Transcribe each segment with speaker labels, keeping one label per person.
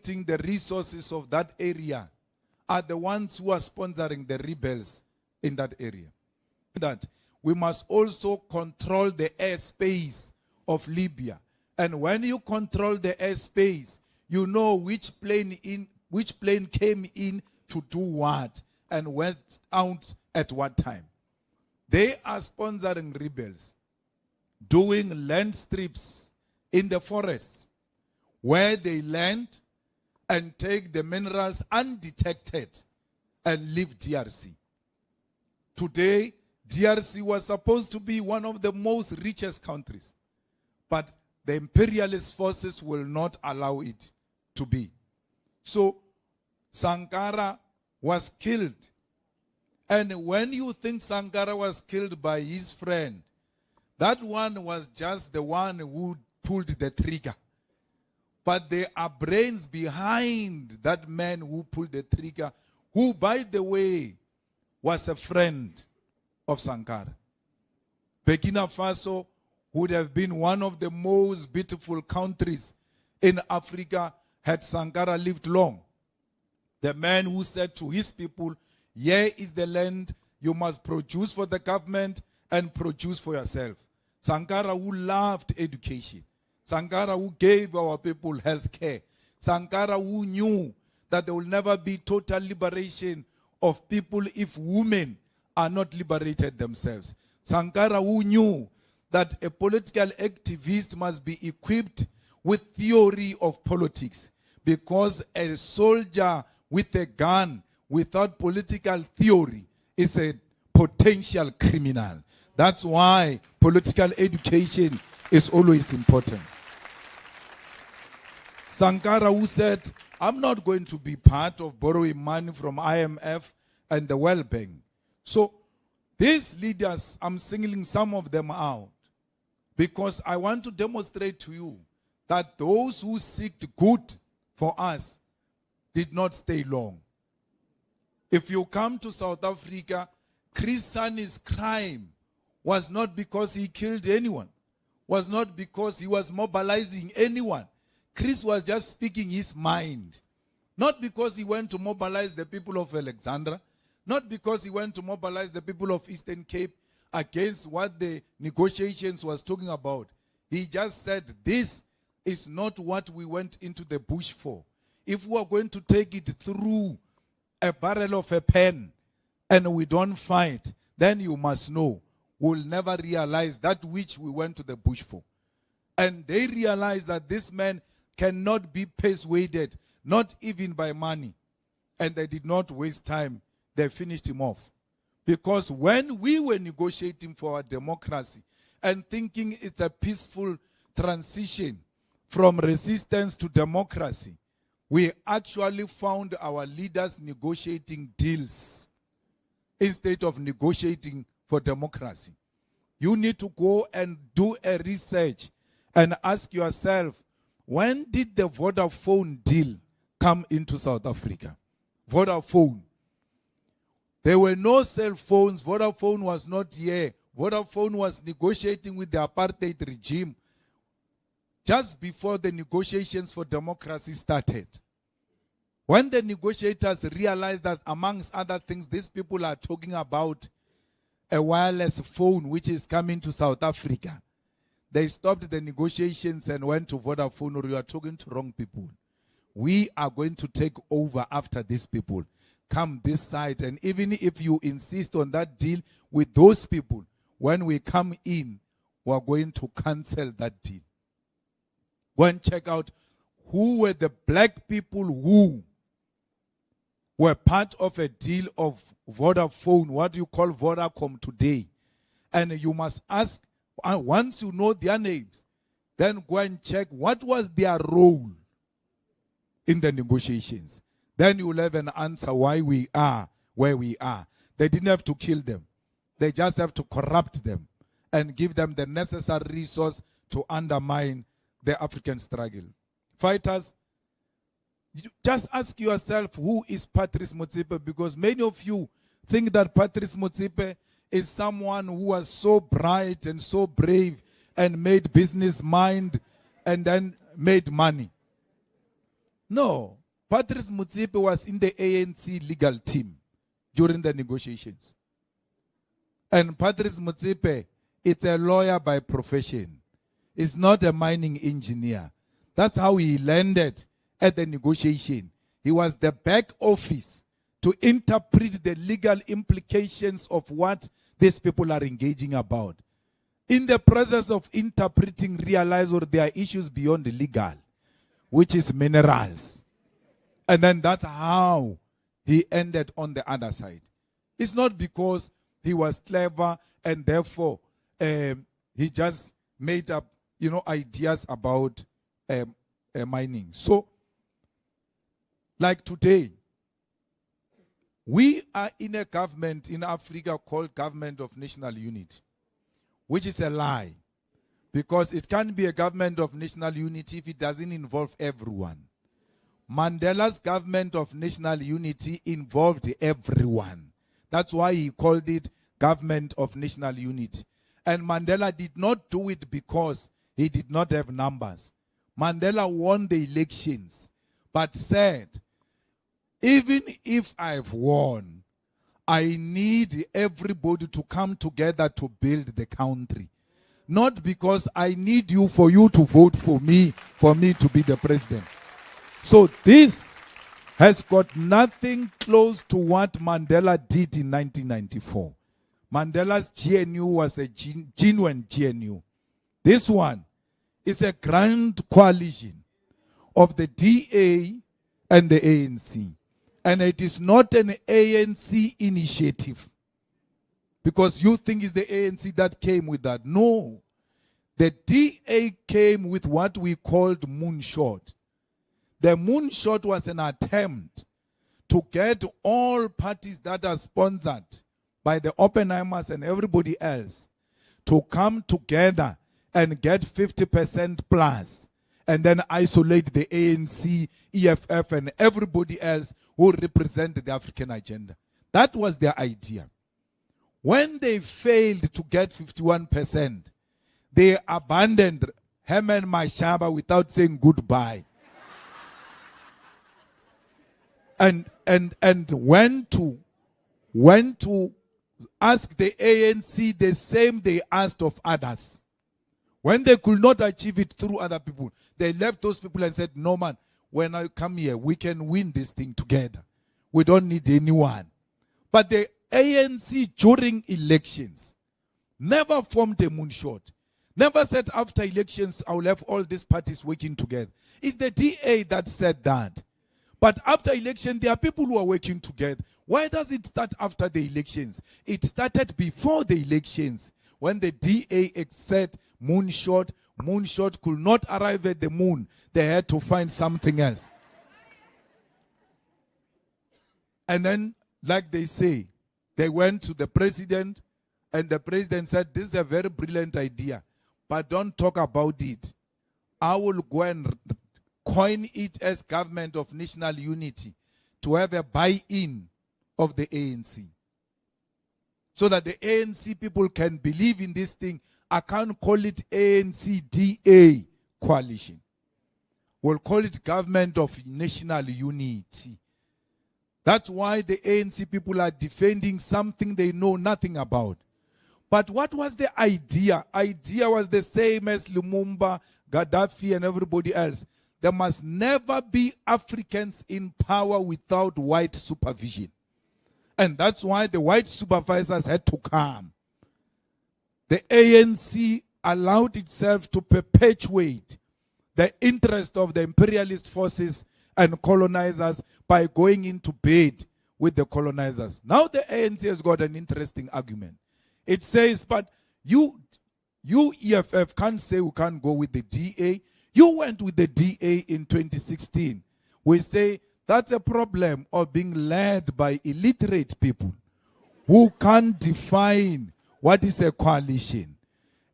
Speaker 1: the resources of that area are the ones who are sponsoring the rebels in that area. That we must also control the airspace of Libya. And when you control the airspace, you know which plane came in to do what and went out at what time. They are sponsoring rebels, doing land strips in the forests where they land and take the minerals undetected and leave DRC. Today, DRC was supposed to be one of the most richest countries, but the imperialist forces will not allow it to be. So Sankara was killed. And when you think Sankara was killed by his friend, that one was just the one who pulled the trigger. But there are brains behind that man who pulled the trigger, who, by the way, was a friend of Sankara. Burkina Faso would have been one of the most beautiful countries in Africa had Sankara lived long. The man who said to his people, here is the land, you must produce for the government and produce for yourself. Sankara who loved education. Sankara who gave our people health care. Sankara who knew that there will never be total liberation of people if women are not liberated themselves. Sankara who knew that a political activist must be equipped with theory of politics, because a soldier with a gun without political theory is a potential criminal. That's why political education is always important. Sankara who said, I'm not going to be part of borrowing money from IMF and the World Bank. So these leaders, I'm singling some of them out because I want to demonstrate to you that those who seeked good for us did not stay long. If you come to South Africa, Chris Sani's crime was not because he killed anyone, was not because he was mobilizing anyone. Chris was just speaking his mind. Not because he went to mobilize the people of Alexandra, not because he went to mobilize the people of Eastern Cape against what the negotiations was talking about. He just said, this is not what we went into the bush for. If we are going to take it through a barrel of a pen and we don't fight, then you must know we'll never realize that which we went to the bush for. And they realized that this man cannot be persuaded, not even by money. And they did not waste time. They finished him off. Because when we were negotiating for our democracy and thinking it's a peaceful transition from resistance to democracy, we actually found our leaders negotiating deals instead of negotiating for democracy. You need to go and do a research and ask yourself, when did the Vodafone deal come into South Africa? Vodafone. There were no cell phones. Vodafone was not here. Vodafone was negotiating with the apartheid regime just before the negotiations for democracy started. When the negotiators realized that, amongst other things, these people are talking about a wireless phone which is coming to South Africa, they stopped the negotiations and went to Vodafone. Or you are talking to wrong people. We are going to take over after these people. Come this side, and even if you insist on that deal with those people, when we come in, we are going to cancel that deal. Go and check out who were the black people who were part of a deal of Vodafone, what you call Vodacom today. And you must ask, once you know their names, then go and check what was their role in the negotiations. Then you will have an answer why we are where we are. They didn't have to kill them. They just have to corrupt them and give them the necessary resource to undermine the African struggle. Fighters, just ask yourself, who is Patrice Motsepe? Because many of you think that Patrice Motsepe is someone who was so bright and so brave and made business mind and then made money. No. Patrice Motsepe was in the ANC legal team during the negotiations. And Patrice Motsepe is a lawyer by profession. He's not a mining engineer. That's how he landed at the negotiation. He was the back office to interpret the legal implications of what these people are engaging about. In the process of interpreting, realize there are issues beyond the legal, which is minerals. And then that's how he ended on the other side. It's not because he was clever and therefore he just made up, ideas about mining. So, like today, we are in a government in Africa called Government of National Unity, which is a lie. Because it can't be a government of national unity if it doesn't involve everyone. Mandela's government of national unity involved everyone. That's why he called it Government of National Unity. And Mandela did not do it because he did not have numbers. Mandela won the elections, but said, even if I've won, I need everybody to come together to build the country. Not because I need you for you to vote for me to be the president. So this has got nothing close to what Mandela did in 1994. Mandela's GNU was a genuine GNU. This one is a grand coalition of the DA and the ANC. And it is not an ANC initiative. Because you think it's the ANC that came with that. No. The DA came with what we called moonshot. The moonshot was an attempt to get all parties that are sponsored by the Oppenheimers and everybody else to come together and get 50% plus and then isolate the ANC, EFF and everybody else who represent the African agenda. That was their idea. When they failed to get 51%, they abandoned Herman Mashaba without saying goodbye. And went to ask the ANC the same they asked of others. When they could not achieve it through other people, they left those people and said, no man, when I come here, we can win this thing together. We don't need anyone. But the ANC during elections never formed a moonshot. Never said after elections, I will have all these parties working together. It's the DA that said that. But after election, there are people who are working together. Why does it start after the elections? It started before the elections. When the DA said moonshot could not arrive at the moon. They had to find something else. And then, like they say, they went to the president, and the president said, this is a very brilliant idea, but don't talk about it. I will go and coin it as Government of National Unity to have a buy-in of the ANC. So that the ANC people can believe in this thing. I can't call it ANC-DA coalition. We'll call it Government of National Unity. That's why the ANC people are defending something they know nothing about. But what was the idea? Idea was the same as Lumumba, Gaddafi, and everybody else. There must never be Africans in power without white supervision. And that's why the white supervisors had to come. The ANC allowed itself to perpetuate the interest of the imperialist forces and colonizers by going into bed with the colonizers. Now the ANC has got an interesting argument. It says, but you EFF can't say we can't go with the DA. You went with the DA in 2016. We say that's a problem of being led by illiterate people who can't define what is a coalition.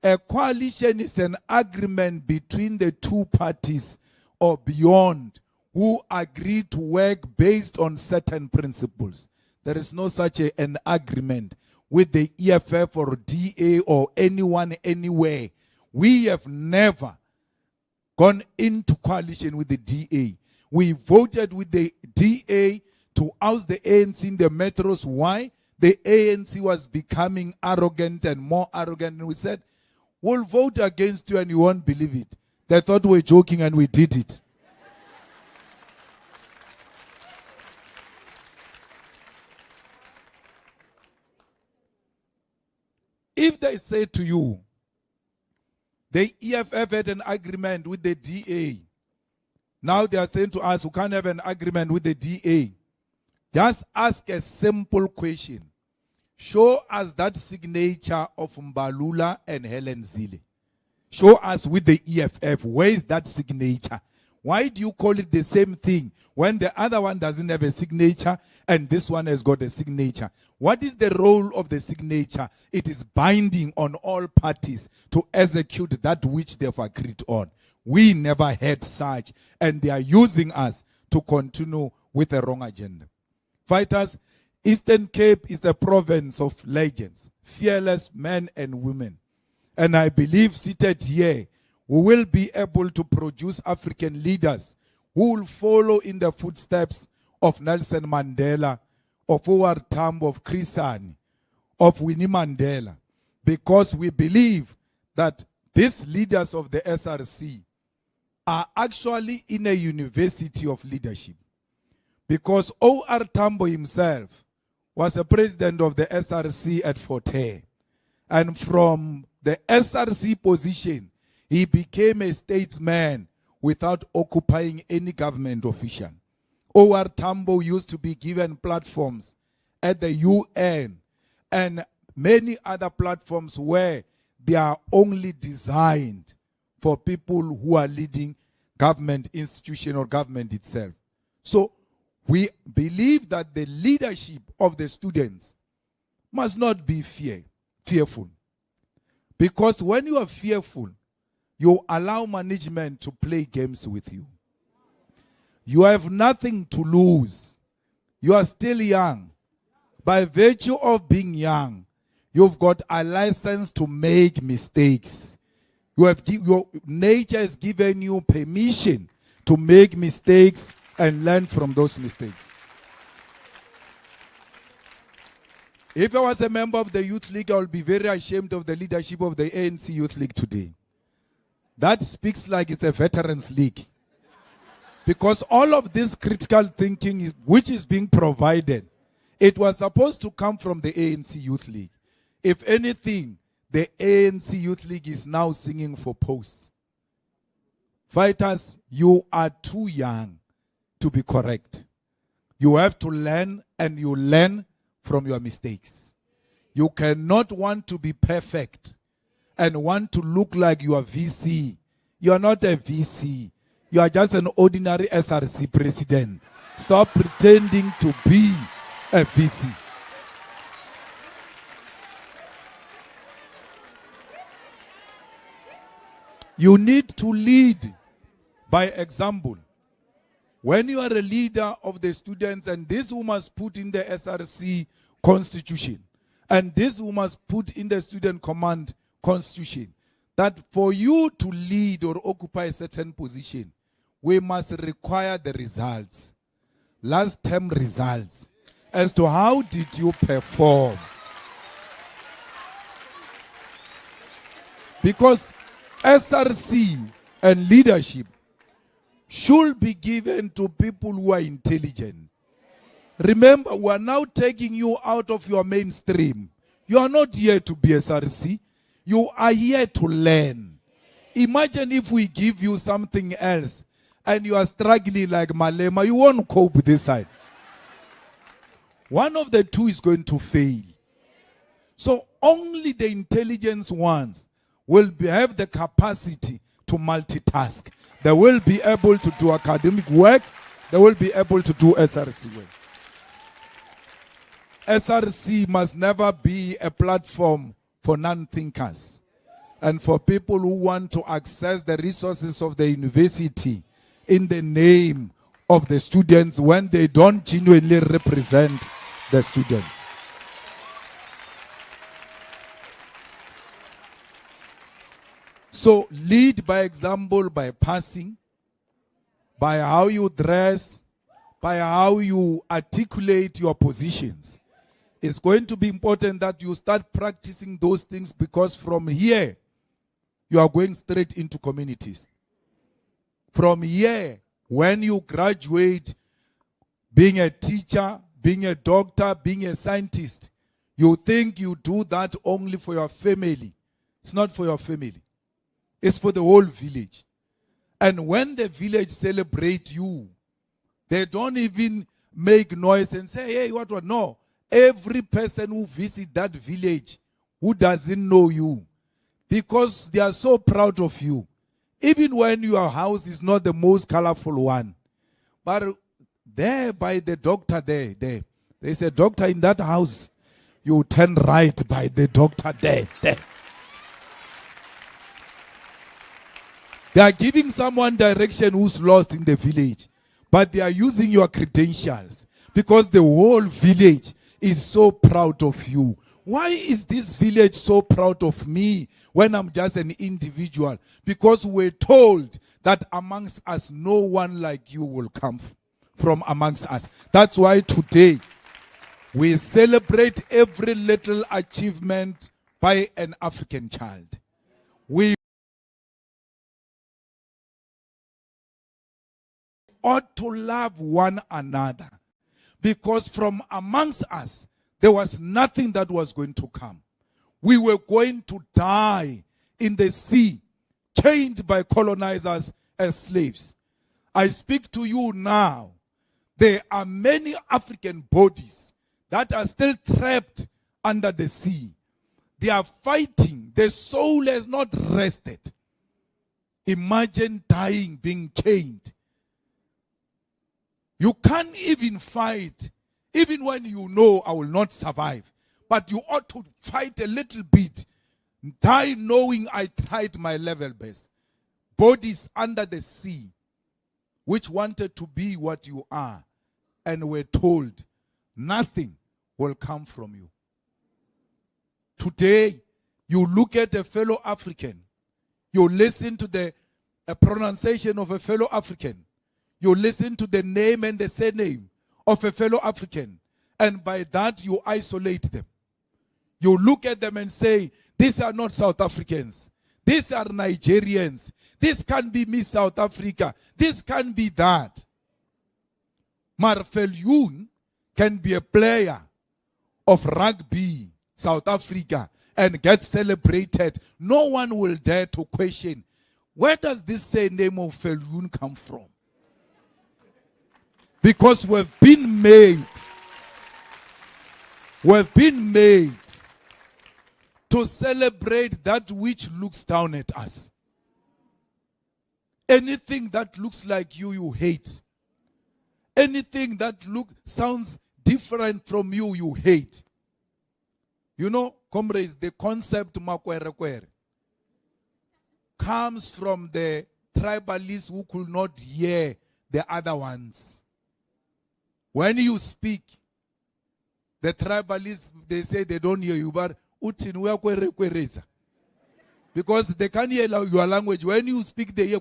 Speaker 1: A coalition is an agreement between the two parties or beyond who agree to work based on certain principles. There is no such an agreement with the EFF or DA or anyone anywhere. We have never gone into coalition with the DA. We voted with the DA to oust the ANC in the metros. Why? The ANC was becoming arrogant and more arrogant. And we said, we'll vote against you and you won't believe it. They thought we were joking and we did it. If they say to you, the EFF had an agreement with the DA. Now they are saying to us, who can't have an agreement with the DA. Just ask a simple question. Show us that signature of Mbalula and Helen Zille. Show us with the EFF. Where is that signature? Why do you call it the same thing when the other one doesn't have a signature and this one has got a signature? What is the role of the signature? It is binding on all parties to execute that which they've agreed on. We never had such, and they are using us to continue with the wrong agenda. Fighters, Eastern Cape is a province of legends, fearless men and women. And I believe seated here, we will be able to produce African leaders who will follow in the footsteps of Nelson Mandela, of OR Tambo, of Chris Hani, of Winnie Mandela, because we believe that these leaders of the SRC are actually in a university of leadership. Because OR Tambo himself was a president of the SRC at Porthole. And from the SRC position, he became a statesman without occupying any government official. OR Tambo used to be given platforms at the UN and many other platforms where they are only designed for people who are leading government institution or government itself. So we believe that the leadership of the students must not be fearful. Because when you are fearful, you allow management to play games with you. You have nothing to lose. You are still young. By virtue of being young, you've got a license to make mistakes. Your nature has given you permission to make mistakes and learn from those mistakes. If I was a member of the Youth League, I would be very ashamed of the leadership of the ANC Youth League today. That speaks like it's a veterans league. Because all of this critical thinking which is being provided, it was supposed to come from the ANC Youth League. If anything, the ANC Youth League is now singing for posts. Fighters, you are too young to be correct. You have to learn, and you learn from your mistakes. You cannot want to be perfect and want to look like you are VC. You are not a VC. You are just an ordinary SRC president. Stop pretending to be a VC. You need to lead by example. When you are a leader of the students, and this who must put in the SRC constitution, and this who must put in the student command constitution, that for you to lead or occupy a certain position, we must require the results, last term results, as to how did you perform. Because SRC and leadership should be given to people who are intelligent. Remember, we are now taking you out of your mainstream. You are not here to be SRC. You are here to learn. Imagine if we give you something else and you are struggling like Malema, you won't cope with this side. One of the two is going to fail. So only the intelligent ones will have the capacity to multitask. They will be able to do academic work. They will be able to do SRC work. SRC must never be a platform for non-thinkers and for people who want to access the resources of the university in the name of the students when they don't genuinely represent the students. So lead by example, by passing. by how you dress, by how you articulate your positions. It's going to be important that you start practicing those things, because from here, you are going straight into communities. From here, when you graduate, being a teacher, being a doctor, being a scientist, you think you do that only for your family. It's not for your family. It's for the whole village. And when the village celebrates you, they don't even make noise and say, hey, what? No. Every person who visits that village who doesn't know you, because they are so proud of you. Even when your house is not the most colorful one. But there by the doctor there's a doctor in that house. You turn right by the doctor there. They are giving someone direction who's lost in the village. But they are using your credentials, because the whole village is so proud of you. Why is this village so proud of me when I'm just an individual? Because we're told that amongst us, no one like you will come from amongst us. That's why today we celebrate every little achievement by an African child. We ought to love one another, because from amongst us, there was nothing that was going to come. We were going to die in the sea, chained by colonizers as slaves. I speak to you now. There are many African bodies that are still trapped under the sea. They are fighting. The soul has not rested. Imagine dying, being chained. You can't even fight, even when you know I will not survive. But you ought to fight a little bit. Die knowing I tried my level best. Bodies under the sea, which wanted to be what you are, and were told nothing will come from you. Today, you look at a fellow African, you listen to the pronunciation of a fellow African, you listen to the name and the surname of a fellow African, and by that you isolate them. You look at them and say, these are not South Africans. These are Nigerians. This can be Miss South Africa. This can be that. Marfeljun can be a player of rugby, South Africa, and get celebrated. No one will dare to question, where does this surname of Feljun come from? Because we've been made to celebrate that which looks down at us. Anything that looks like you, you hate. Anything that sounds different from you, you hate. You know, comrades, the concept makwere comes from the tribalists who could not hear the other ones. When you speak, the tribalists, they say they don't hear you, but because they can't hear your language. When you speak, they hear.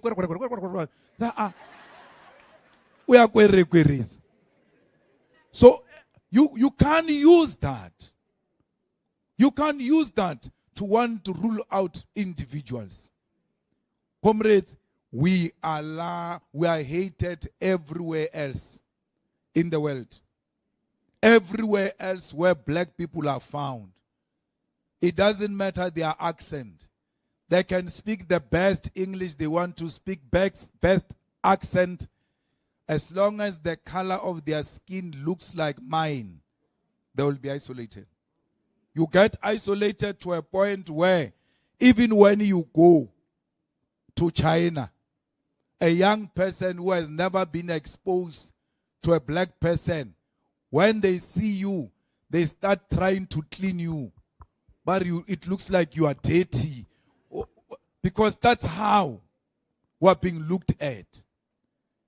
Speaker 1: So you can't use that. You can't use that to want to rule out individuals. Comrades, we are hated everywhere else in the world. Everywhere else where black people are found. It doesn't matter their accent. They can speak the best English, they want to speak best accent. As long as the color of their skin looks like mine, they will be isolated. You get isolated to a point where even when you go to China, a young person who has never been exposed to a black person, when they see you, they start trying to clean you. But it looks like you are dirty. Because that's how we're being looked at.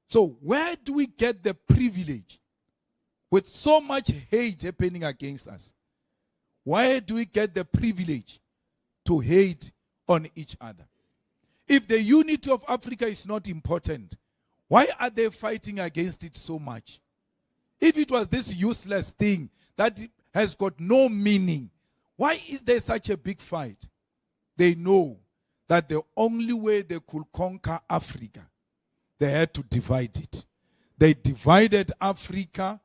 Speaker 1: So where do we get the privilege with so much hate happening against us? Where do we get the privilege to hate on each other? If the unity of Africa is not important, Why are they fighting against it so much? If it was this useless thing that has got no meaning, why is there such a big fight? They know that the only way they could conquer Africa, they had to divide it. They divided Africa.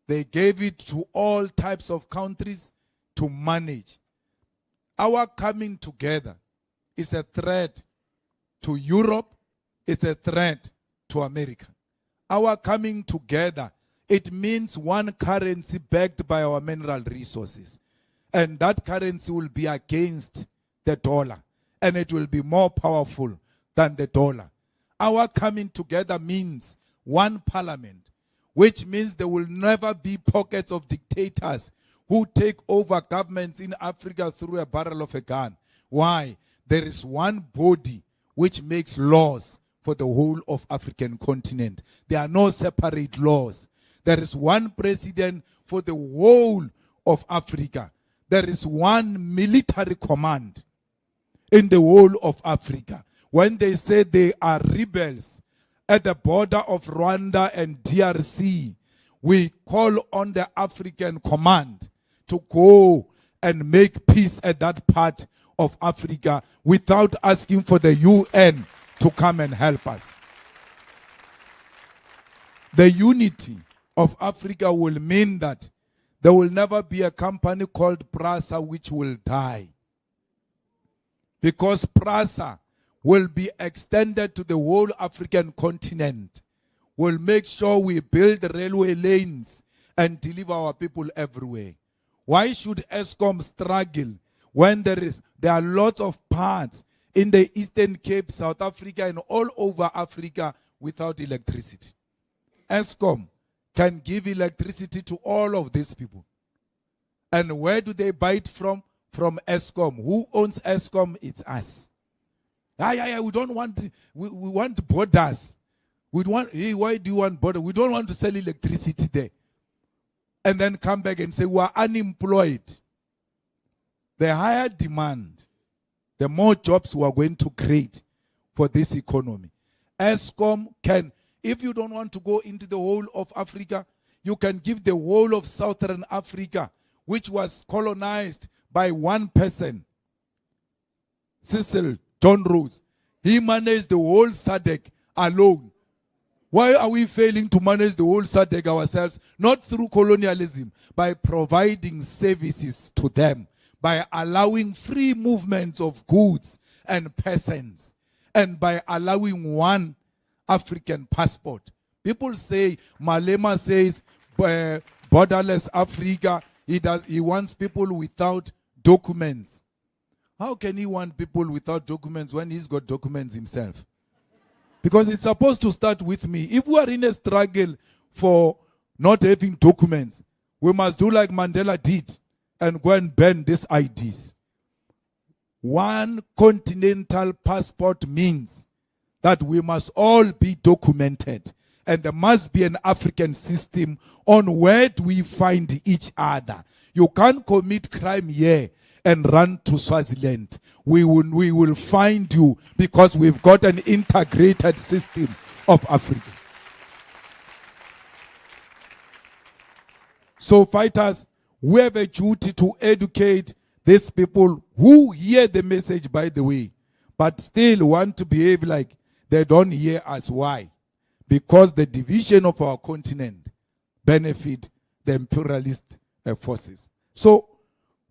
Speaker 1: They gave it to all types of countries to manage. Our coming together is a threat to Europe. It's a threat to America. Our coming together, it means one currency backed by our mineral resources. And that currency will be against the dollar. And it will be more powerful than the dollar. Our coming together means one parliament, which means there will never be pockets of dictators who take over governments in Africa through a barrel of a gun. Why? There is one body which makes laws for the whole of African continent. There are no separate laws. There is one president for the whole of Africa. There is one military command in the whole of Africa. When they say they are rebels at the border of Rwanda and DRC, we call on the African command to go and make peace at that part of Africa without asking for the UN to come and help us. The unity of Africa will mean that there will never be a company called PRASA which will die. Because PRASA will be extended to the whole African continent. We'll make sure we build railway lanes and deliver our people everywhere. Why should Eskom struggle when there are lots of parts in the Eastern Cape, South Africa, and all over Africa without electricity? Eskom can give electricity to all of these people. And where do they buy it from? From Eskom. Who owns Eskom? It's us. We don't want, we want borders. Why do you want borders? We don't want to sell electricity there. And then come back and say we are unemployed. The higher demand, the more jobs we are going to create for this economy. Eskom can, if you don't want to go into the whole of Africa, you can give the whole of Southern Africa, which was colonized by one person, Cecil John Rhodes. He managed the whole SADC alone. Why are we failing to manage the whole SADC ourselves? Not through colonialism, by providing services to them, by allowing free movements of goods and persons, and by allowing one African passport. People say, Malema says, borderless Africa, he wants people without documents. How can he want people without documents when he's got documents himself? Because it's supposed to start with me. If we are in a struggle for not having documents, we must do like Mandela did and go and ban these IDs. One continental passport means that we must all be documented. And there must be an African system on where do we find each other. You can't commit crime here and run to Swaziland. We will find you because we've got an integrated system of Africa. So fighters, we have a duty to educate these people who hear the message, by the way, but still want to behave like they don't hear us. Why? Because the division of our continent benefit the imperialist forces. So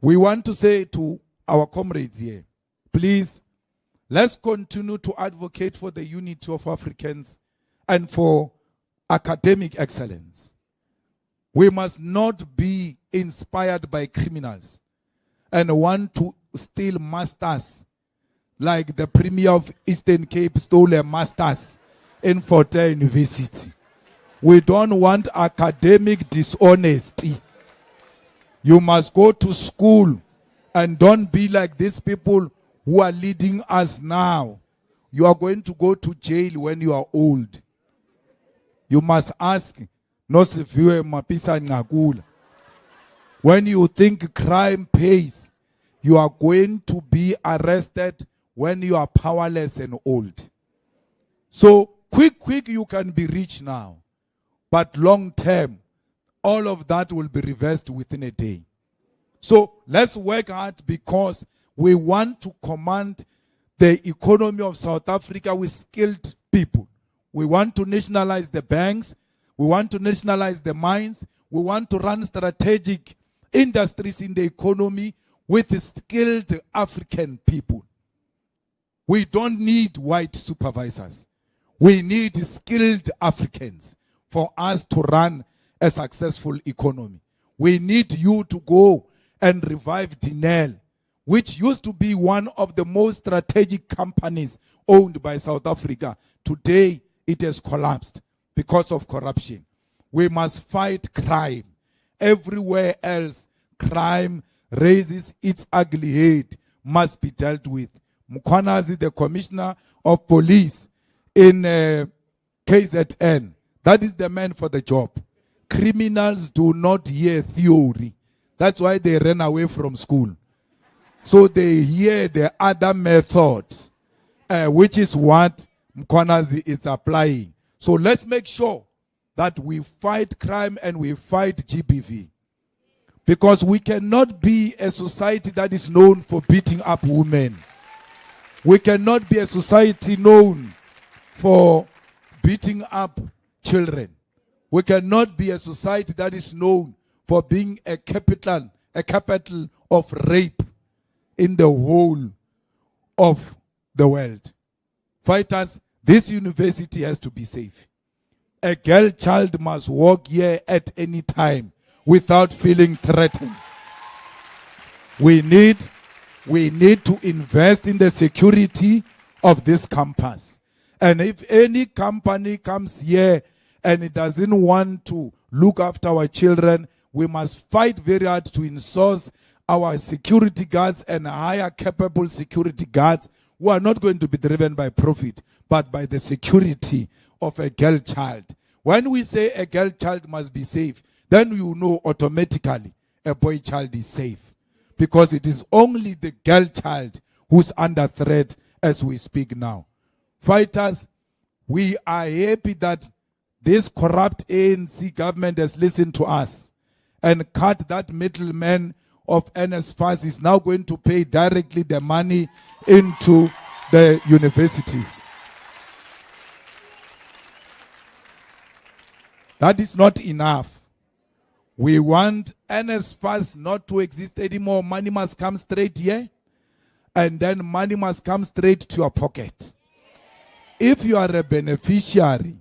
Speaker 1: we want to say to our comrades here, please, let's continue to advocate for the unity of Africans and for academic excellence. We must not be inspired by criminals and want to steal masters like the Premier of Eastern Cape stole a master's in Porthole University. We don't want academic dishonesty. You must go to school and don't be like these people who are leading us now. You are going to go to jail when you are old. You must ask, Nosifiwe Mapisa Ngakula. When you think crime pays, you are going to be arrested when you are powerless and old. So quick, you can be rich now. But long term, all of that will be reversed within a day. So let's work hard because we want to command the economy of South Africa with skilled people. We want to nationalize the banks. We want to nationalize the mines. We want to run strategic industries in the economy with skilled African people. We don't need white supervisors. We need skilled Africans for us to run a successful economy. We need you to go and revive Denel, which used to be one of the most strategic companies owned by South Africa. Today, it has collapsed because of corruption. We must fight crime. Everywhere else, crime raises its ugly head, must be dealt with. Mkhwanazi, the commissioner of police in KZN, that is the man for the job. Criminals do not hear theory. That's why they ran away from school. So they hear the other methods, which is what Mkhwanazi is applying. So let's make sure that we fight crime and we fight GBV. Because we cannot be a society that is known for beating up women. We cannot be a society known for beating up children. We cannot be a society that is known for being a capital of rape in the whole of the world. Fighters, this university has to be safe. A girl child must walk here at any time without feeling threatened. We need to invest in the security of this campus. And if any company comes here and it doesn't want to look after our children, we must fight very hard to insource our security guards and hire capable security guards who are not going to be driven by profit, but by the security of a girl child. When we say a girl child must be safe, then you know automatically a boy child is safe. Because it is only the girl child who's under threat as we speak now. Fighters, we are happy that this corrupt ANC government has listened to us and cut that middleman of NSFAS is now going to pay directly the money into the universities. That is not enough. We want NSFAS not to exist anymore. Money must come straight here. And then money must come straight to your pocket. If you are a beneficiary,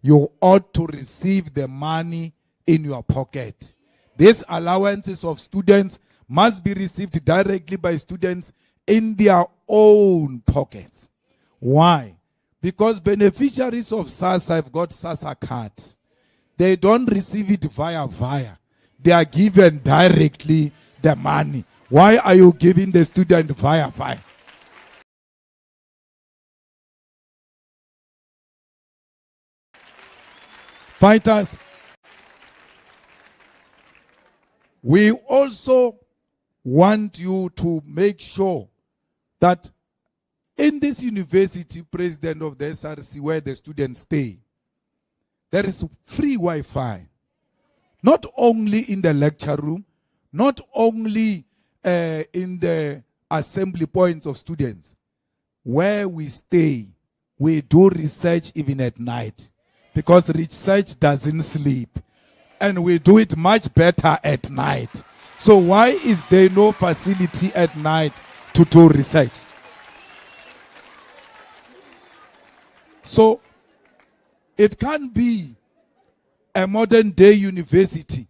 Speaker 1: you ought to receive the money in your pocket. These allowances of students must be received directly by students in their own pockets. Why? Because beneficiaries of SASSA have got SASSA card. They don't receive it via. They are given directly the money. Why are you giving the student via? Fighters, we also want you to make sure that in this university, president of the SRC, where the students stay, there is free Wi-Fi. Not only in the lecture room, not only in the assembly points of students. Where we stay, we do research even at night. Because research doesn't sleep. And we do it much better at night. So why is there no facility at night to do research? So it can't be a modern day university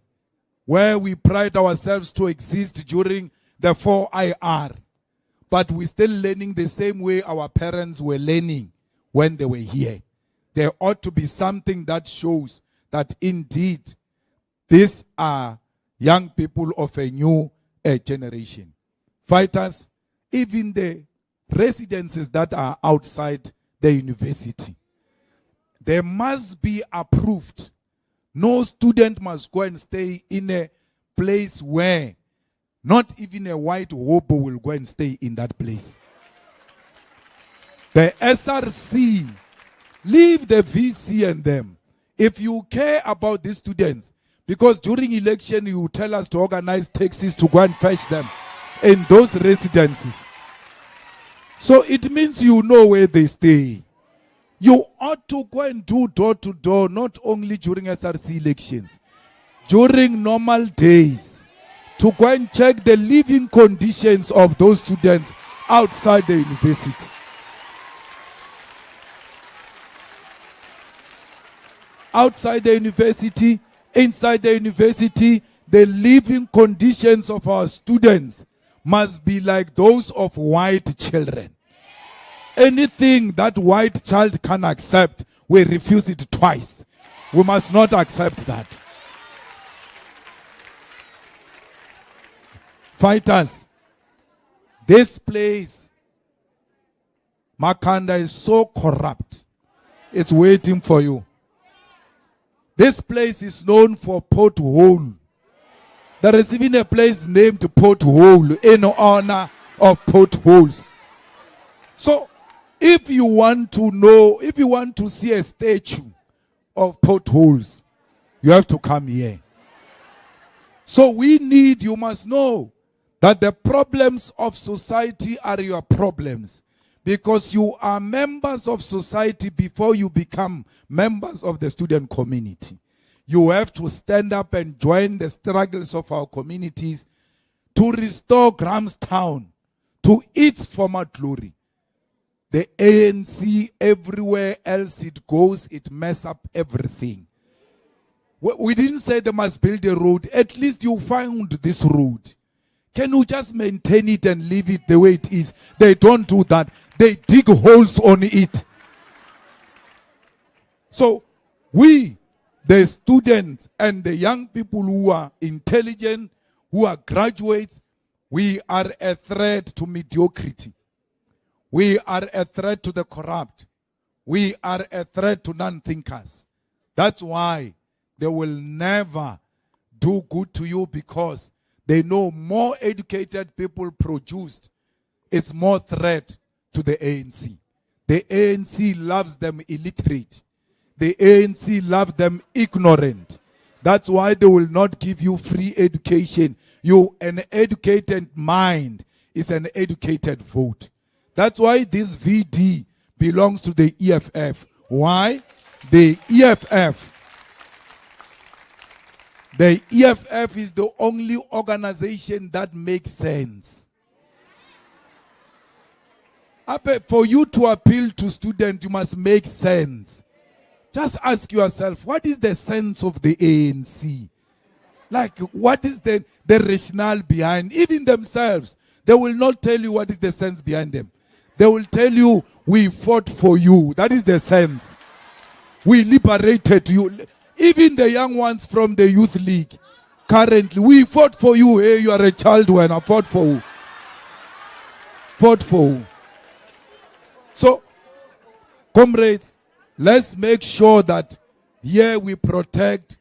Speaker 1: where we pride ourselves to exist during the 4IR, but we're still learning the same way our parents were learning when they were here. There ought to be something that shows that indeed these are young people of a new generation. Fighters, even the residences that are outside the university, they must be approved. No student must go and stay in a place where not even a white hobo will go and stay in that place. The SRC Leave the VC and them. If you care about these students, because during election you tell us to organize taxis to go and fetch them in those residences. So it means you know where they stay. You ought to go and do door to door, not only during SRC elections, during normal days, to go and check the living conditions of those students outside the university. Outside the university, inside the university, the living conditions of our students must be like those of white children. Anything that white child can accept, we refuse it twice. We must not accept that. Fighters, this place, Makanda, is so corrupt. It's waiting for you. This place is known for Porthole. There is even a place named Porthole in honor of potholes. So, if you want to know, if you want to see a statue of potholes, you have to come here. So you must know that the problems of society are your problems. Because you are members of society before you become members of the student community. You have to stand up and join the struggles of our communities to restore Grahamstown to its former glory. The ANC, everywhere else it goes, it messes up everything. We didn't say they must build a road. At least you found this road. Can you just maintain it and leave it the way it is? They don't do that. They dig holes on it. So we, the students and the young people who are intelligent, who are graduates, we are a threat to mediocrity. We are a threat to the corrupt. We are a threat to non-thinkers. That's why they will never do good to you, because they know more educated people produced, it's more threat to the ANC. The ANC loves them illiterate. The ANC loves them ignorant. That's why they will not give you free education. An educated mind is an educated vote. That's why this VD belongs to the EFF. Why? The EFF is the only organization that makes sense. For you to appeal to students, you must make sense. Just ask yourself, what is the sense of the ANC? Like, what is the rationale behind? Even themselves, they will not tell you what is the sense behind them. They will tell you, we fought for you. That is the sense. We liberated you. Even the young ones from the Youth League, currently, we fought for you. Hey, you are a child when I fought for you. Fought for you. So, comrades, let's make sure that here we protect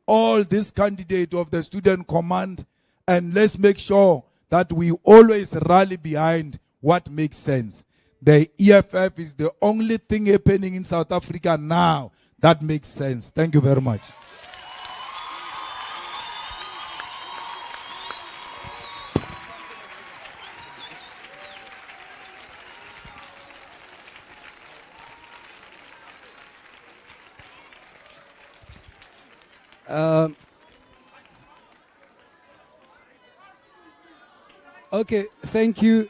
Speaker 1: all these candidates of the student command, and let's make sure that we always rally behind what makes sense. The EFF is the only thing happening in South Africa now that makes sense. Thank you very much.
Speaker 2: Okay, thank you.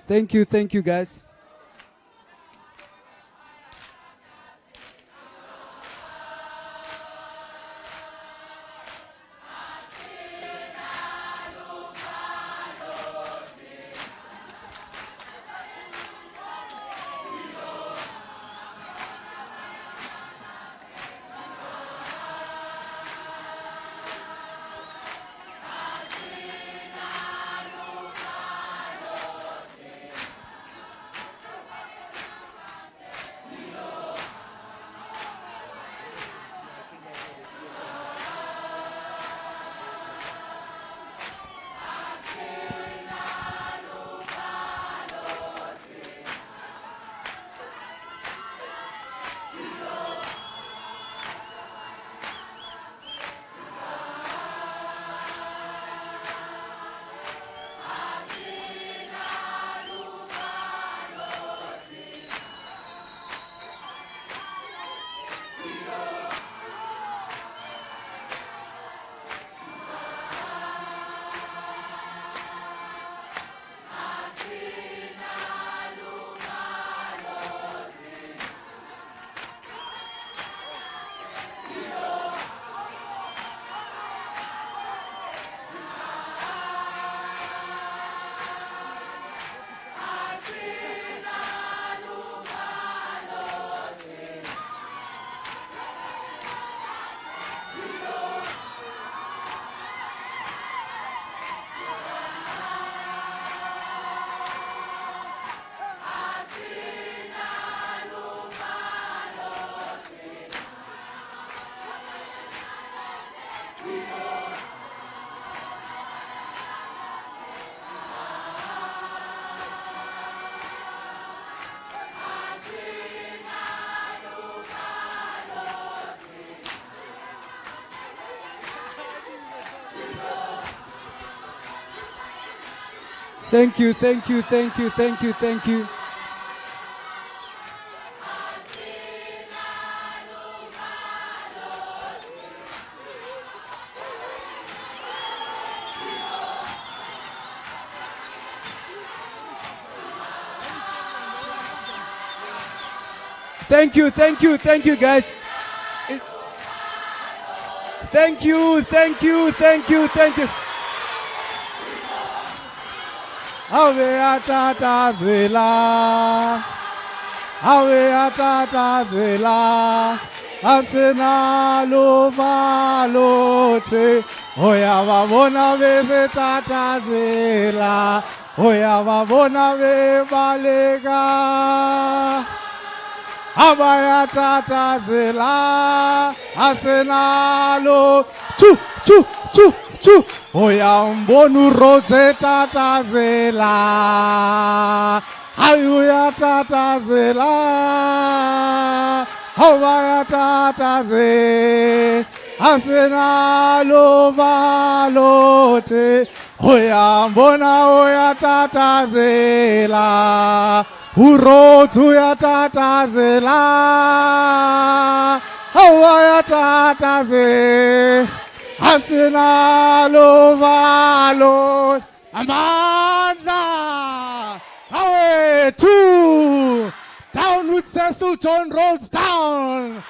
Speaker 2: Thank you, guys. Thank you, thank you, thank you, thank you, thank you. Thank you, thank you, thank you, guys. Thank you, thank you, thank you, thank you.
Speaker 3: Ave atatazela, ave atatazela, asena lovalote, oya vavona vese tatazela, oya vavona ve balega. Abaya tatazela, asenalo, chu, chu, chu, chu. Oya mbonu Rhodes tatazela, ayuya tatazela, abaya tataze, asenalo valote. Oya mbona oya tatazela. Rhodes uyatatazela, awayatataze, asinalo valo, amandla, awe two, down with Cecil John Rhodes, down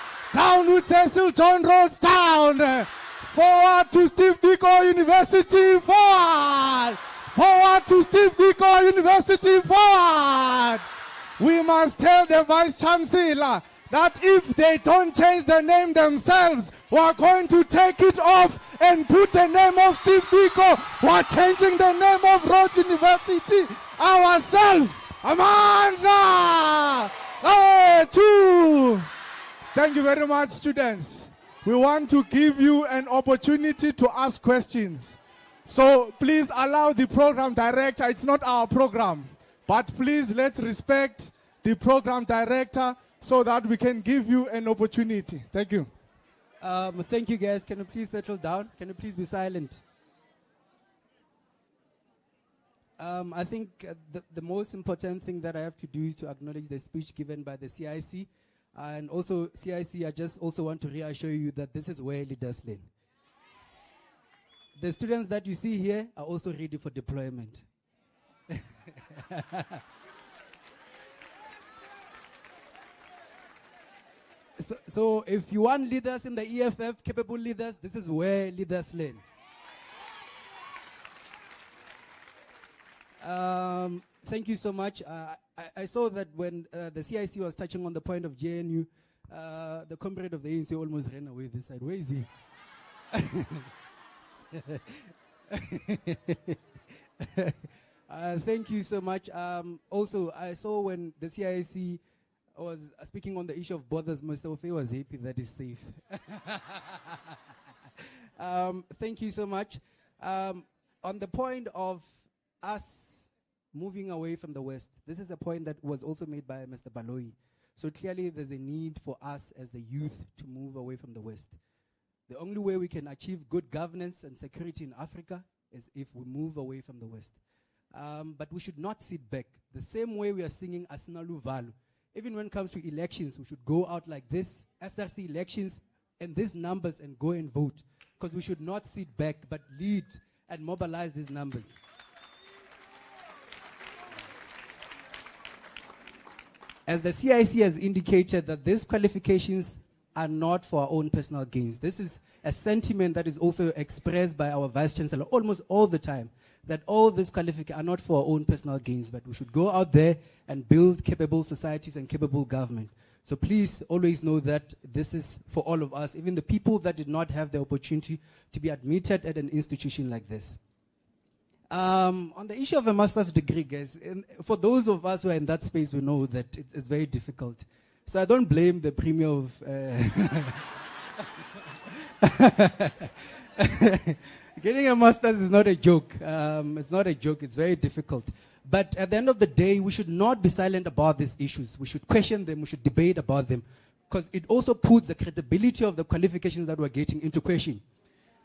Speaker 3: with Cecil John Rhodes, down, forward to Steve Biko University, forward to Steve Biko University, forward. We must tell the Vice Chancellor that if they don't change the name themselves, we are going to take it off and put the name of Steve Biko. We are changing the name of Rhodes University ourselves. Amanda! Hey, two! Thank you very much, students. We want to give you an opportunity to ask questions. So please allow the program director, it's not our program, but please let's respect the program director so that we can give you an opportunity. Thank you.
Speaker 2: Thank you, guys. Can you please settle down? Can you please be silent? I think the most important thing that I have to do is to acknowledge the speech given by the CIC. And also, CIC, I just also want to reassure you that this is where leaders learn. The students that you see here are also ready for deployment. So if you want leaders in the EFF, capable leaders, this is where leaders learn. Thank you so much. I saw that when the CIC was touching on the point of GNU, the comrade of the ANC almost ran away this side. Where is he? Thank you so much. Also, I saw when the CIC was speaking on the issue of borders, Mr. Ofe was happy that is safe. Thank you so much. On the point of us moving away from the West, this is a point that was also made by Mr. Baloyi. So clearly there's a need for us as the youth to move away from the West. The only way we can achieve good governance and security in Africa is if we move away from the West. But we should not sit back. The same way we are singing Asinalu Valu. Even when it comes to elections, we should go out like this, SRC elections, and these numbers, and go and vote. Because we should not sit back, but lead and mobilize these numbers. As the CIC has indicated that these qualifications are not for our own personal gains. This is a sentiment that is also expressed by our Vice Chancellor almost all the time, that all these qualifications are not for our own personal gains, but we should go out there and build capable societies and capable government. So please always know that this is for all of us, even the people that did not have the opportunity to be admitted at an institution like this. On the issue of a master's degree, guys, for those of us who are in that space, we know that it's very difficult. So I don't blame the premier of... Getting a master's is not a joke. It's not a joke. It's very difficult. But at the end of the day, we should not be silent about these issues. We should question them. We should debate about them. Because it also puts the credibility of the qualifications that we're getting into question.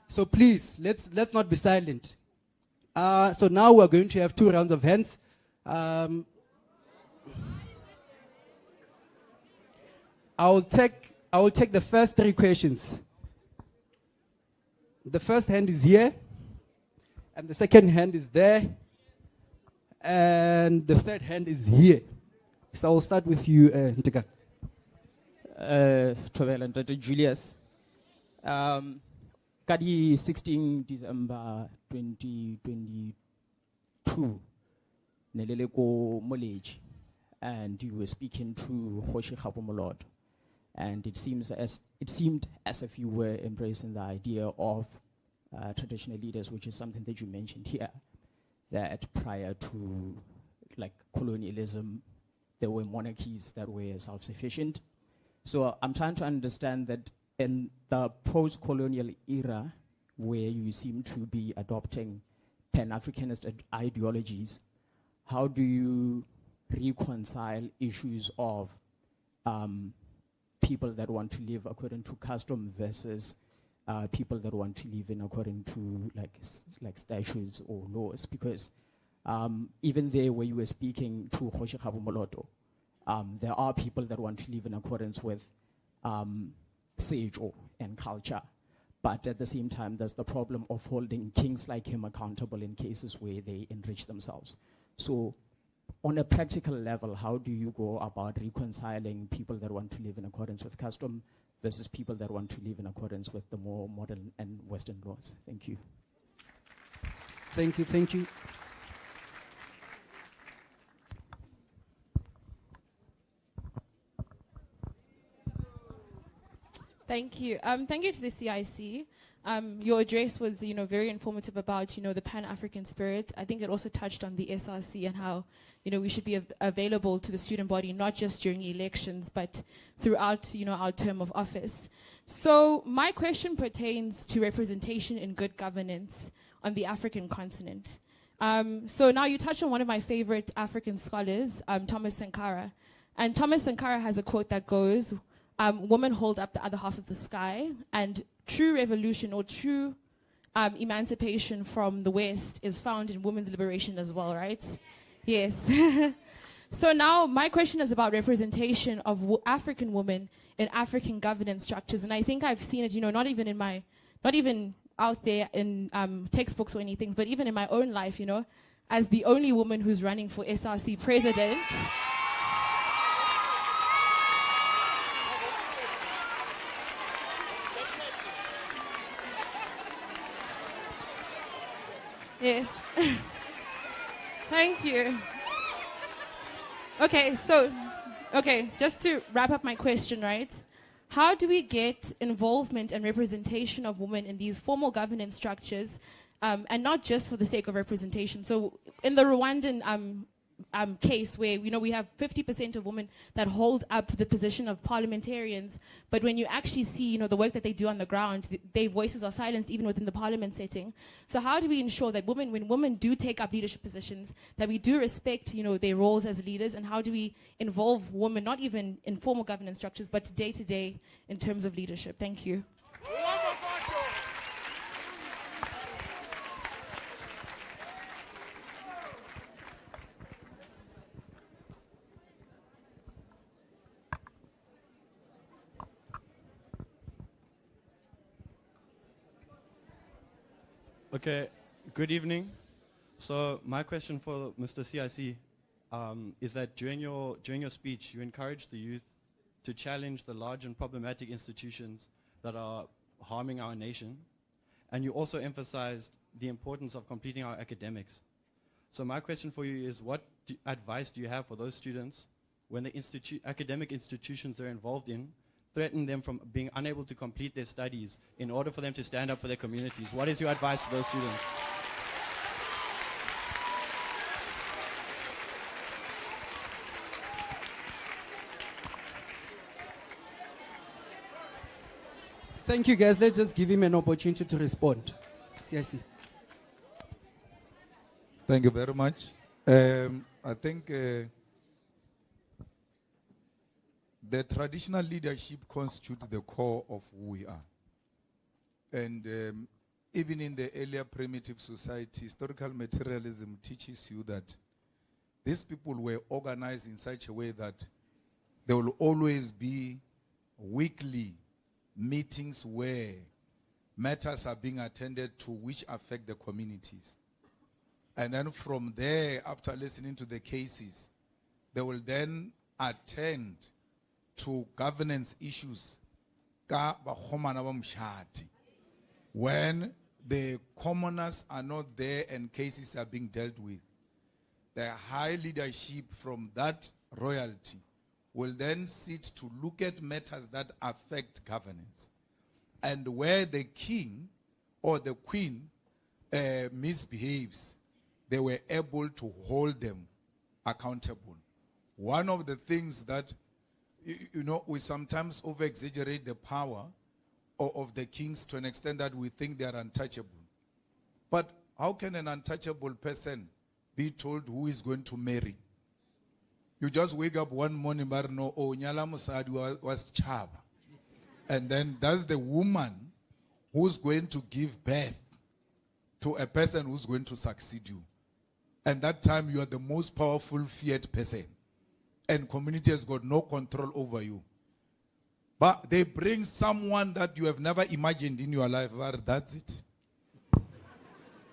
Speaker 2: So please, let's not be silent. So now we're going to have 2 rounds of hands. I will take the first 3 questions. The first hand is here, and the second hand is there, and the third hand is here. So I'll start with you, Ntika.
Speaker 4: Julius. Kadi 16 December 2022, Nelele ko Moleji, and you were speaking to Hoshi Khapomolot, and it seemed as if you were embracing the idea of traditional leaders, which is something that you mentioned here, that prior to like colonialism, there were monarchies that were self-sufficient. So I'm trying to understand that in the post-colonial era, where you seem to be adopting Pan-Africanist ideologies, how do you reconcile issues of people that want to live according to custom versus people that want to live in according to like statutes or laws? Because even there where you were speaking to Hoshi Khabomoloto, there are people that want to live in accordance with Sejo and culture. But at the same time, there's the problem of holding kings like him accountable in cases where they enrich themselves. So on a practical level, how do you go about reconciling people that want to live in accordance with custom versus people that want to live in accordance with the more modern and Western laws? Thank you.
Speaker 2: Thank you, thank you.
Speaker 5: Thank you. Thank you to the CIC. Your address was, very informative about, the Pan-African spirit. I think it also touched on the SRC and how, we should be available to the student body, not just during elections, but throughout, our term of office. So my question pertains to representation in good governance on the African continent. So now you touched on one of my favorite African scholars, Thomas Sankara. And Thomas Sankara has a quote that goes, women hold up the other half of the sky, and true revolution or true emancipation from the West is found in women's liberation as well, right? Yes. So now my question is about representation of African women in African governance structures, and I think I've seen it, not even out there in textbooks or anything, but even in my own life, as the only woman who's running for SRC president. Yes. Thank you. Okay, just to wrap up my question, right? How do we get involvement and representation of women in these formal governance structures, and not just for the sake of representation? So in the Rwandan case where, we have 50% of women that hold up the position of parliamentarians, but when you actually see, the work that they do on the ground, their voices are silenced even within the parliament setting. So how do we ensure that when women do take up leadership positions, that we do respect, their roles as leaders, and how do we involve women, not even in formal governance structures, but day to day in terms of leadership? Thank you.
Speaker 6: Okay, good evening. So my question for Mr. CIC is that during your speech, you encouraged the youth to challenge the large and problematic institutions that are harming our nation, and you also emphasized the importance of completing our academics. So my question for you is, what advice do you have for those students when the academic institutions they're involved in threaten them from being unable to complete their studies in order for them to stand up for their communities? What is your advice to those students?
Speaker 2: Thank you, guys. Let's just give him an opportunity to respond. CIC.
Speaker 1: Thank you very much. I think the traditional leadership constitutes the core of who we are. And even in the earlier primitive society, historical materialism teaches you that these people were organized in such a way that there will always be weekly meetings where matters are being attended to which affect the communities. And then from there, after listening to the cases, they will then attend to governance issues when the commoners are not there and cases are being dealt with. The high leadership from that royalty will then sit to look at matters that affect governance. And where the king or the queen misbehaves, they were able to hold them accountable. One of the things that, we sometimes over-exaggerate the power of the kings to an extent that we think they are untouchable. But how can an untouchable person be told who is going to marry? You just wake up one morning, but no, Nyala Musadi was Chaba. And then that's the woman who's going to give birth to a person who's going to succeed you. And that time you are the most powerful, feared person. And community has got no control over you. But they bring someone that you have never imagined in your life. Well, that's it.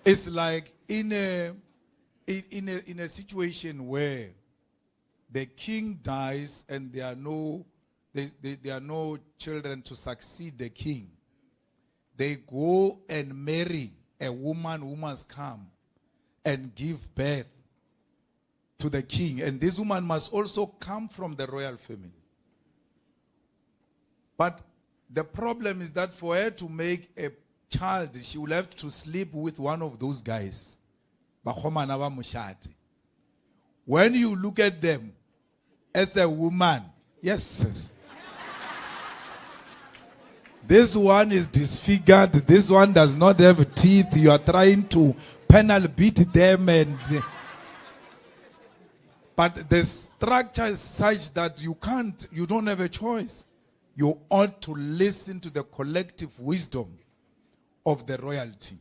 Speaker 1: It's like in a situation where the king dies and there are no children to succeed the king. They go and marry a woman who must come and give birth to the king. And this woman must also come from the royal family. But the problem is that for her to make a child, she will have to sleep with one of those guys. When you look at them as a woman, yes, this one is disfigured, this one does not have teeth, you are trying to penal beat them, but the structure is such that you don't have a choice. You ought to listen to the collective wisdom of the royalty.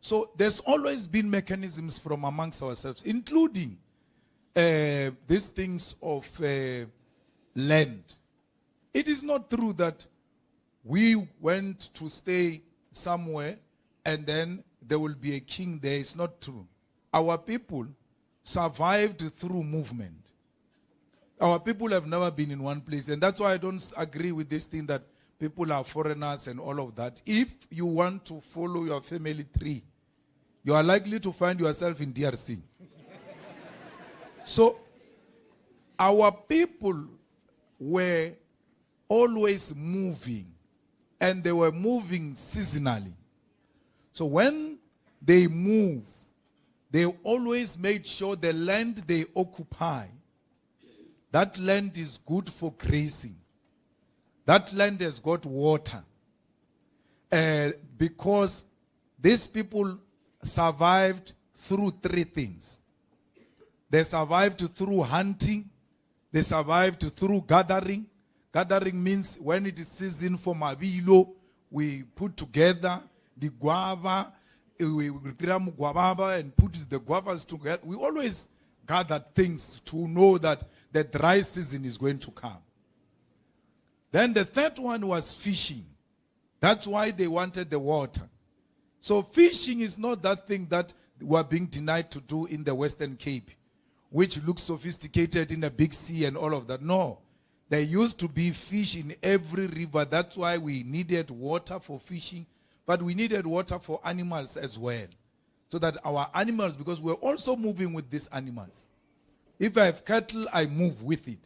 Speaker 1: So there's always been mechanisms from amongst ourselves, including these things of land. It is not true that we went to stay somewhere and then there will be a king there. It's not true. Our people survived through movement. Our people have never been in one place. And that's why I don't agree with this thing that people are foreigners and all of that. If you want to follow your family tree, you are likely to find yourself in DRC. So, our people were always moving. And they were moving seasonally. So when they move, they always made sure the land they occupy, that land is good for grazing. That land has got water. Because these people survived through three things. They survived through hunting. They survived through gathering. Gathering means when it is season for mabilo, we put together the guava, we gram guava and put the guavas together. We always gather things to know that the dry season is going to come. Then the third one was fishing. That's why they wanted the water. So fishing is not that thing that we are being denied to do in the Western Cape, which looks sophisticated in the big sea and all of that. No. There used to be fish in every river. That's why we needed water for fishing. But we needed water for animals as well. So that our animals, because we're also moving with these animals. If I have cattle, I move with it.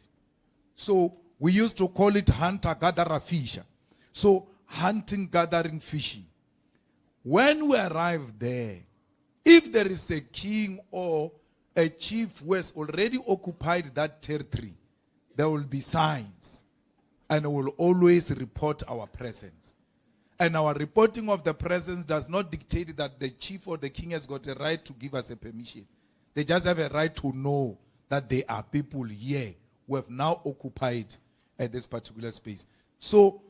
Speaker 1: So we used to call it hunter-gatherer fisher. So hunting, gathering, fishing. When we arrive there, if there is a king or a chief who has already occupied that territory, there will be signs, and will always report our presence. And our reporting of the presence does not dictate that the chief or the king has got a right to give us a permission. They just have a right to know that there are people here who have now occupied this particular space. So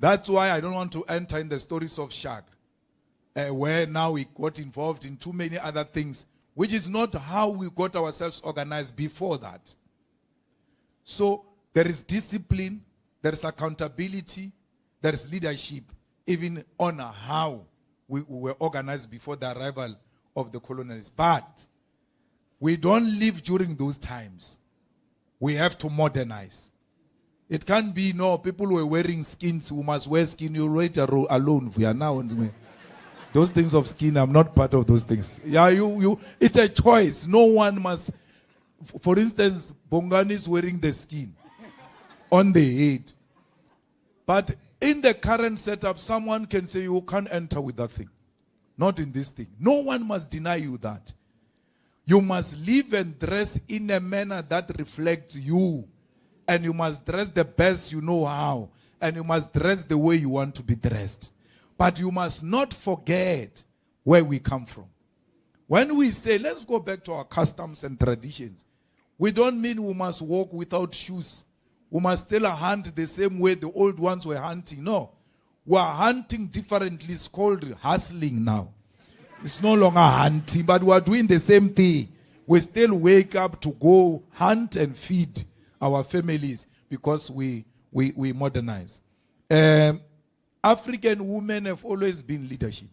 Speaker 1: that's why I don't want to enter in the stories of Shaka. where now we got involved in too many other things, which is not how we got ourselves organized before that. So there is discipline, there is accountability, there is leadership, even on how we were organized before the arrival of the colonialists. But we don't live during those times. We have to modernize. It can't be, no, people were wearing skins, who must wear skin, you wait alone. We are now. Those things of skin, I'm not part of those things. Yeah, it's a choice. No one must. For instance, Bongani is wearing the skin on the head. But in the current setup, someone can say you can't enter with that thing. Not in this thing. No one must deny you that. You must live and dress in a manner that reflects you. And you must dress the best you know how. And you must dress the way you want to be dressed. But you must not forget where we come from. When we say, let's go back to our customs and traditions, we don't mean we must walk without shoes. We must still hunt the same way the old ones were hunting. No. We are hunting differently. It's called hustling now. It's no longer hunting, but we are doing the same thing. We still wake up to go hunt and feed our families because we modernize. African women have always been leadership.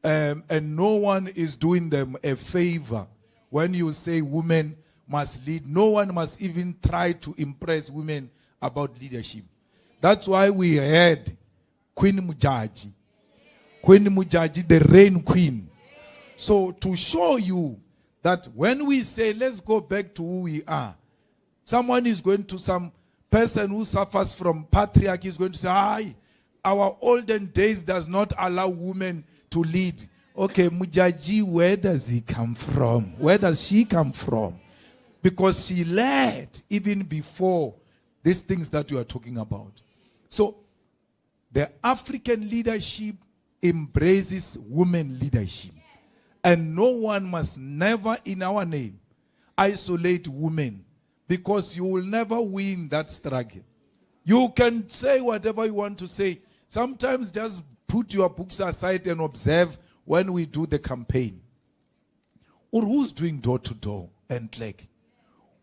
Speaker 1: And no one is doing them a favor when you say women must lead. No one must even try to impress women about leadership. That's why we had Queen Mujaji. Queen Mujaji, the reign queen. So to show you that when we say, let's go back to who we are, someone is going to, some person who suffers from patriarchy is going to say, "Aye, our olden days does not allow women to lead." Okay, Mujaji, where does he come from? Where does she come from? Because she led even before these things that you are talking about. So the African leadership embraces women leadership. And no one must never in our name isolate women, because you will never win that struggle. You can say whatever you want to say. Sometimes just put your books aside and observe when we do the campaign. Or who's doing door to door and like?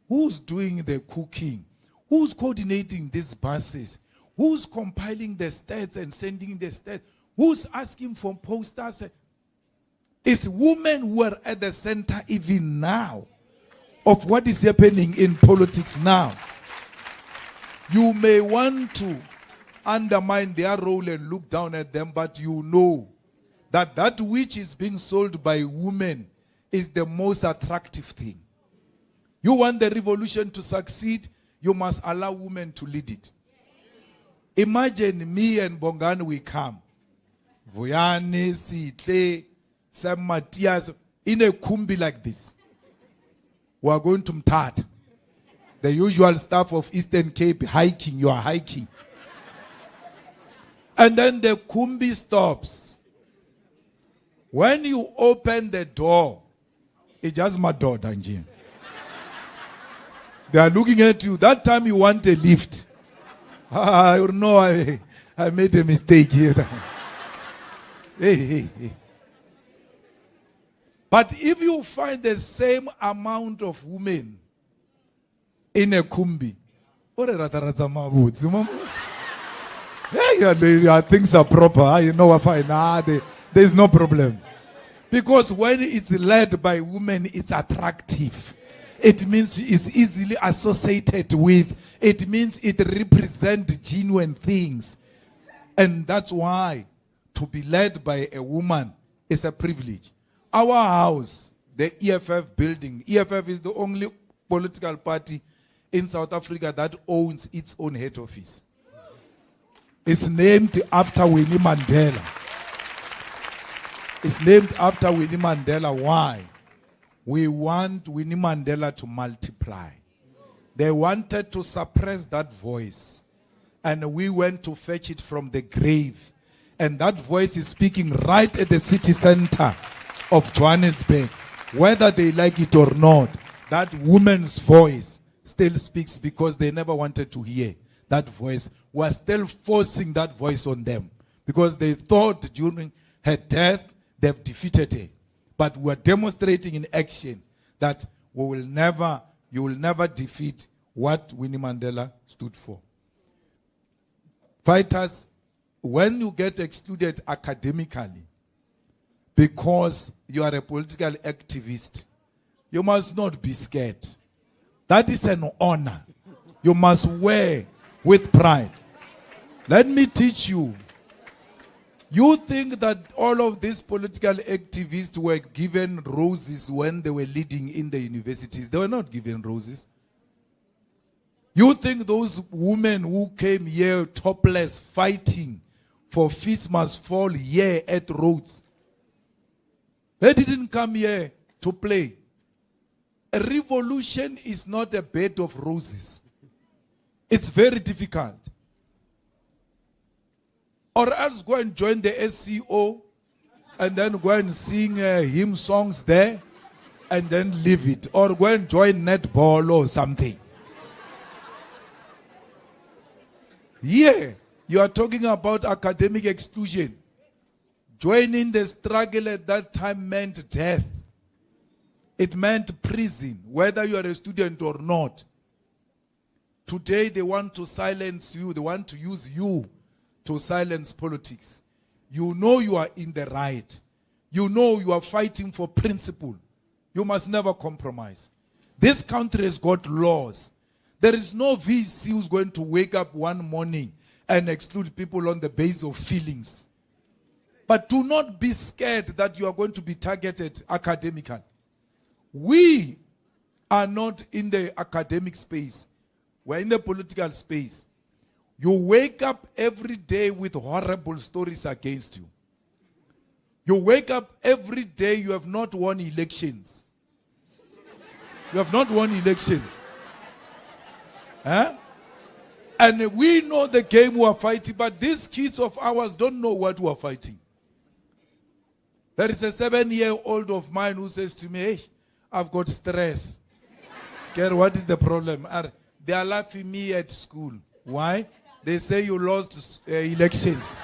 Speaker 1: Who's doing the cooking? Who's coordinating these buses? Who's compiling the stats and sending the stats? Who's asking for posters? It's women who are at the center even now of what is happening in politics now. You may want to undermine their role and look down at them, but you know that that which is being sold by women is the most attractive thing. You want the revolution to succeed, you must allow women to lead it. Imagine me and Bongani, we come. Vuyani, Sitle, Sam Matthias, in a kumbi like this. We are going to Mthatha. The usual stuff of Eastern Cape, hiking, you are hiking. And then the kumbi stops. When you open the door, it's just my door, Danji. They are looking at you. That time you want a lift. You know I made a mistake here. Hey. But if you find the same amount of women in a kumbi, things are proper. You know, fine. There's no problem. Because when it's led by women, it's attractive. It means it's easily associated with. It means it represents genuine things. And that's why to be led by a woman is a privilege. Our house, the EFF building, EFF is the only political party in South Africa that owns its own head office. It's named after Winnie Mandela. It's named after Winnie Mandela. Why? We want Winnie Mandela to multiply. They wanted to suppress that voice. And we went to fetch it from the grave. And that voice is speaking right at the city center of Johannesburg. Whether they like it or not, that woman's voice still speaks because they never wanted to hear that voice. We're still forcing that voice on them because they thought during her death, they've defeated her. But we're demonstrating in action that you will never defeat what Winnie Mandela stood for. Fighters, when you get excluded academically because you are a political activist, you must not be scared. That is an honor. You must wear with pride. Let me teach you. You think that all of these political activists were given roses when they were leading in the universities. They were not given roses. You think those women who came here topless fighting for feast must fall here at Rhodes, they didn't come here to play. A revolution is not a bed of roses. It's very difficult. Or else go and join the SCO and then go and sing hymn songs there and then leave it. Or go and join netball or something. Yeah, you are talking about academic exclusion. Joining the struggle at that time meant death. It meant prison, whether you are a student or not. Today they want to silence you. They want to use you to silence politics. You know you are in the right. You know you are fighting for principle. You must never compromise. This country has got laws. There is no VC who's going to wake up one morning and exclude people on the basis of feelings. But do not be scared that you are going to be targeted academically. We are not in the academic space. We're in the political space. You wake up every day with horrible stories against you. You wake up every day, you have not won elections. You have not won elections. Huh? And we know the game we are fighting, but these kids of ours don't know what we are fighting. There is a 7-year-old of mine who says to me, hey, I've got stress. Care, what is the problem? They are laughing me at school. Why? They say you lost elections.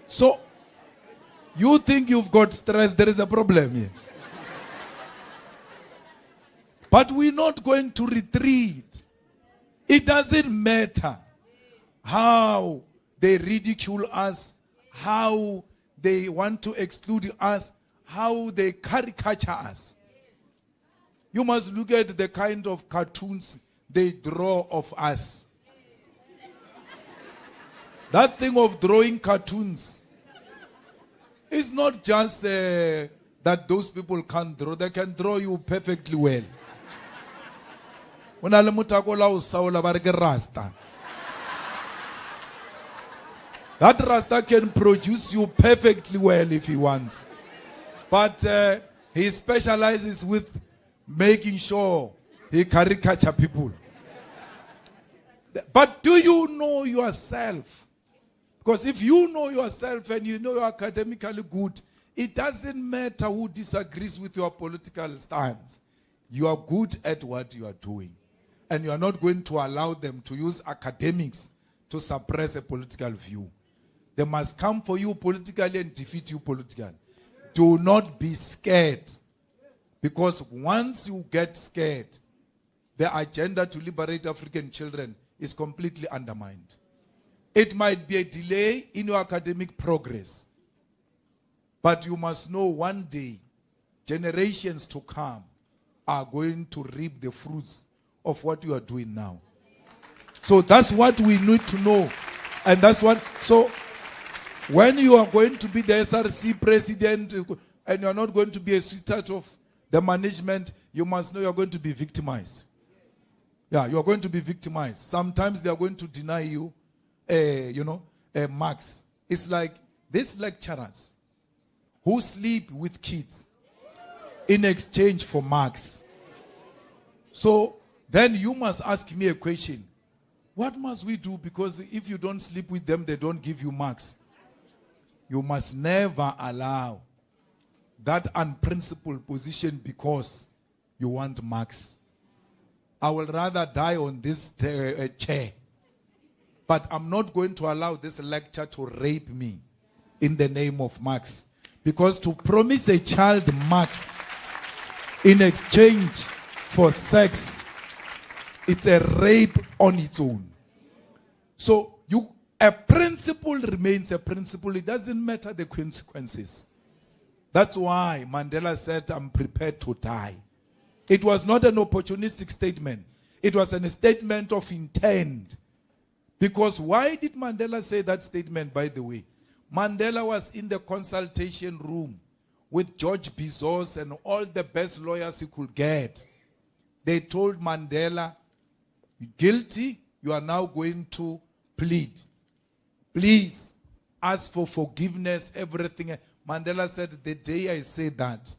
Speaker 1: So, you think you've got stress, there is a problem here. But we're not going to retreat. It doesn't matter how they ridicule us, how they want to exclude us, how they caricature us. You must look at the kind of cartoons they draw of us. That thing of drawing cartoons is not just that those people can't draw. They can draw you perfectly well. Rasta. That Rasta can produce you perfectly well if he wants. But he specializes with making sure he caricature people. But do you know yourself? Because if you know yourself and you know you're academically good, it doesn't matter who disagrees with your political stance. You are good at what you are doing. And you are not going to allow them to use academics to suppress a political view. They must come for you politically and defeat you politically. Do not be scared. Because once you get scared, the agenda to liberate African children is completely undermined. It might be a delay in your academic progress. But you must know one day, generations to come are going to reap the fruits of what you are doing now. So that's what we need to know. And that's what, so when you are going to be the SRC president and you are not going to be a sweetheart of the management, you must know you are going to be victimized. Yeah, you are going to be victimized. Sometimes they are going to deny you, marks. It's like these lecturers who sleep with kids in exchange for marks. So then you must ask me a question. What must we do? Because if you don't sleep with them, they don't give you marks. You must never allow that unprincipled position because you want marks. I will rather die on this chair But I'm not going to allow this lecture to rape me in the name of Marx. Because to promise a child Marx in exchange for sex, it's a rape on its own. So a principle remains a principle. It doesn't matter the consequences. That's why Mandela said, I'm prepared to die. It was not an opportunistic statement. It was a statement of intent. Because why did Mandela say that statement, by the way? Mandela was in the consultation room with George Bizos and all the best lawyers he could get. They told Mandela, guilty, you are now going to plead. Please ask for forgiveness, everything. Mandela said, the day I say that,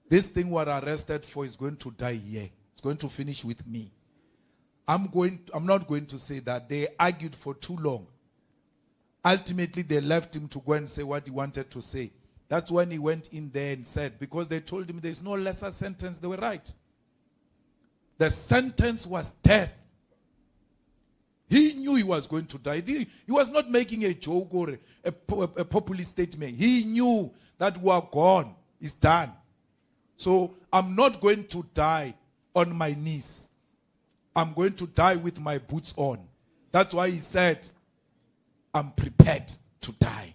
Speaker 1: this thing we're arrested for is going to die here. It's going to finish with me. I'm not going to say that. They argued for too long. Ultimately, they left him to go and say what he wanted to say. That's when he went in there and said, because they told him there's no lesser sentence, they were right. The sentence was death. He knew he was going to die. He was not making a joke or a populist statement. He knew that we are gone. It's done. So I'm not going to die on my knees. I'm going to die with my boots on. That's why he said, I'm prepared to die.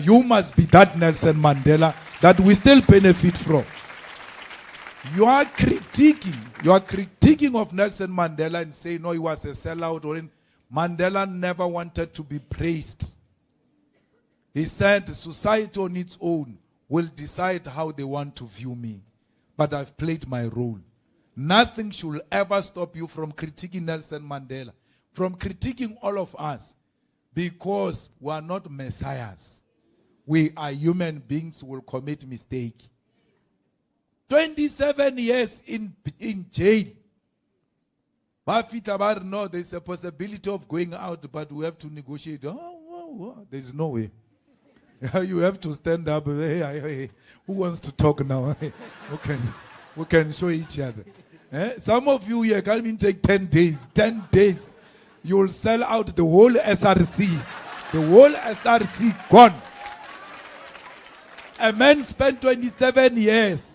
Speaker 1: You must be that Nelson Mandela that we still benefit from. You are critiquing of Nelson Mandela and say, no, he was a sellout. Or Mandela never wanted to be praised. He said, society on its own will decide how they want to view me. But I've played my role. Nothing should ever stop you from critiquing Nelson Mandela, from critiquing all of us, because we are not messiahs. We are human beings who will commit mistake. 27 years in jail. No, there's a possibility of going out, but we have to negotiate. There's no way. You have to stand up. Hey, who wants to talk now? We can show each other. Some of you here can't even take 10 days. 10 days. You'll sell out the whole SRC. The whole SRC gone. A man spent 27 years.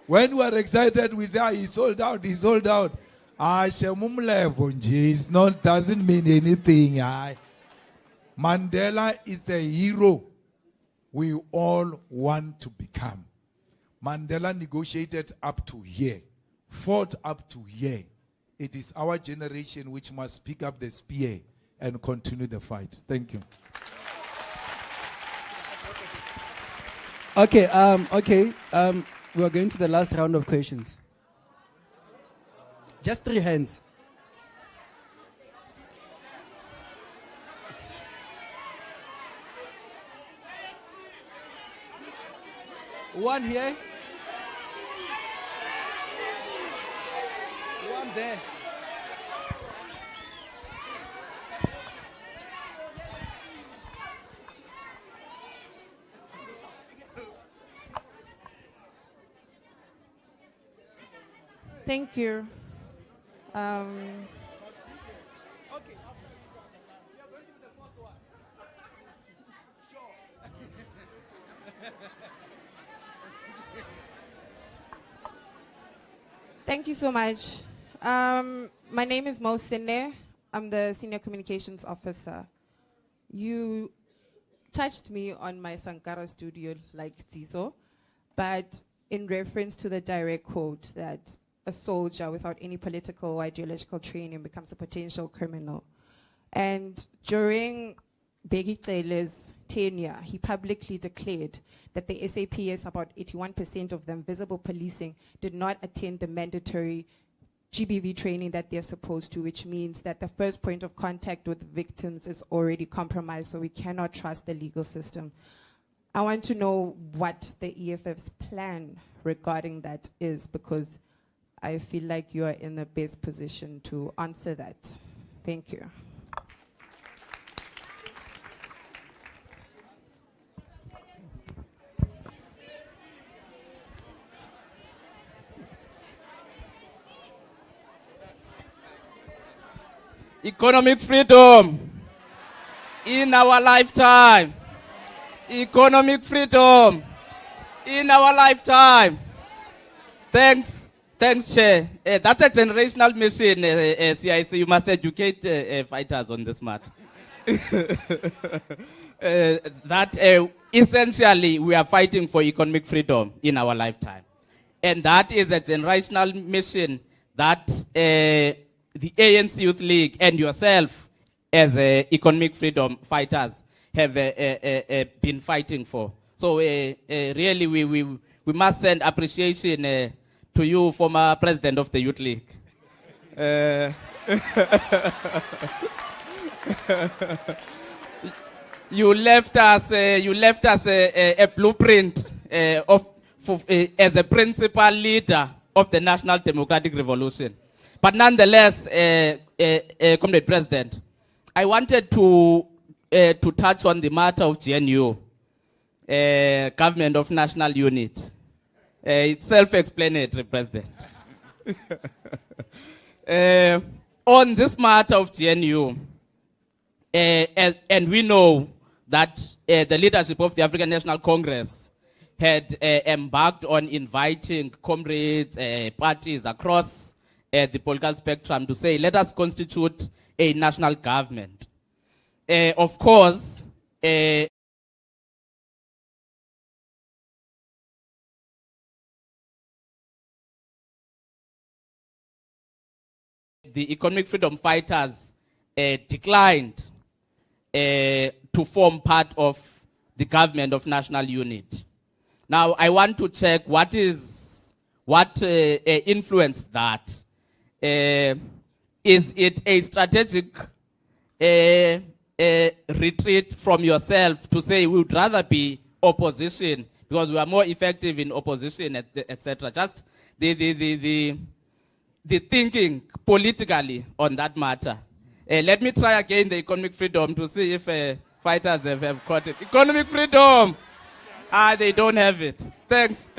Speaker 1: When we are excited, we say, he sold out, he sold out. It's not, doesn't mean anything. Mandela is a hero we all want to become. Mandela negotiated up to here, fought up to here. It is our generation which must pick up the spear and continue the fight. Thank you.
Speaker 2: Okay, we're going to the last round of questions. Just 3 hands. One here. One there.
Speaker 7: Thank you. Thank you so much. My name is Mo Sine. I'm the Senior Communications Officer. You touched me on my Sankara studio like Tiso, but in reference to the direct quote that a soldier without any political or ideological training becomes a potential criminal. And during Bheki Cele's tenure, he publicly declared that the SAPS, about 81% of them, visible policing, did not attend the mandatory GBV training that they're supposed to, which means that the first point of contact with victims is already compromised, so we cannot trust the legal system. I want to know what the EFF's plan regarding that is, because I feel like you are in the best position to answer that. Thank you.
Speaker 8: Economic freedom in our lifetime. Economic freedom in our lifetime. Thanks, Chair. That's a generational mission, CIC. You must educate fighters on this matter. That essentially we are fighting for economic freedom in our lifetime. And that is a generational mission that the ANC Youth League and yourself as economic freedom fighters have been fighting for. So really we must send appreciation to you, former President of the Youth League. You left us a blueprint as a principal leader of the National Democratic Revolution. But nonetheless, Comrade President, I wanted to touch on the matter of GNU, Government of National Unity. It's self-explanatory, President. On this matter of GNU, and we know that the leadership of the African National Congress had embarked on inviting comrades, parties across the political spectrum to say, let us constitute a national government. Of course, the economic freedom fighters declined to form part of the government of national unity. Now, I want to check what influenced that. Is it a strategic retreat from yourself to say we would rather be opposition because we are more effective in opposition, etc.? Just the thinking politically on that matter. Let me try again the economic freedom to see if fighters have caught it. Economic freedom! They don't have it. Thanks.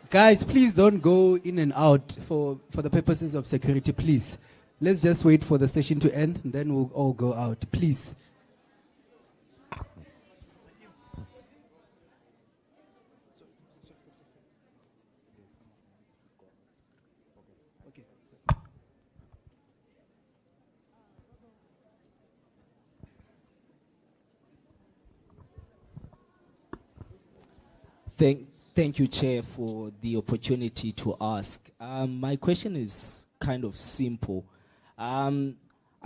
Speaker 2: Guys, please don't go in and out for the purposes of security, please. Let's just wait for the session to end, and then we'll all go out, please.
Speaker 9: Thank you, Chair, for the opportunity to ask. My question is kind of simple. I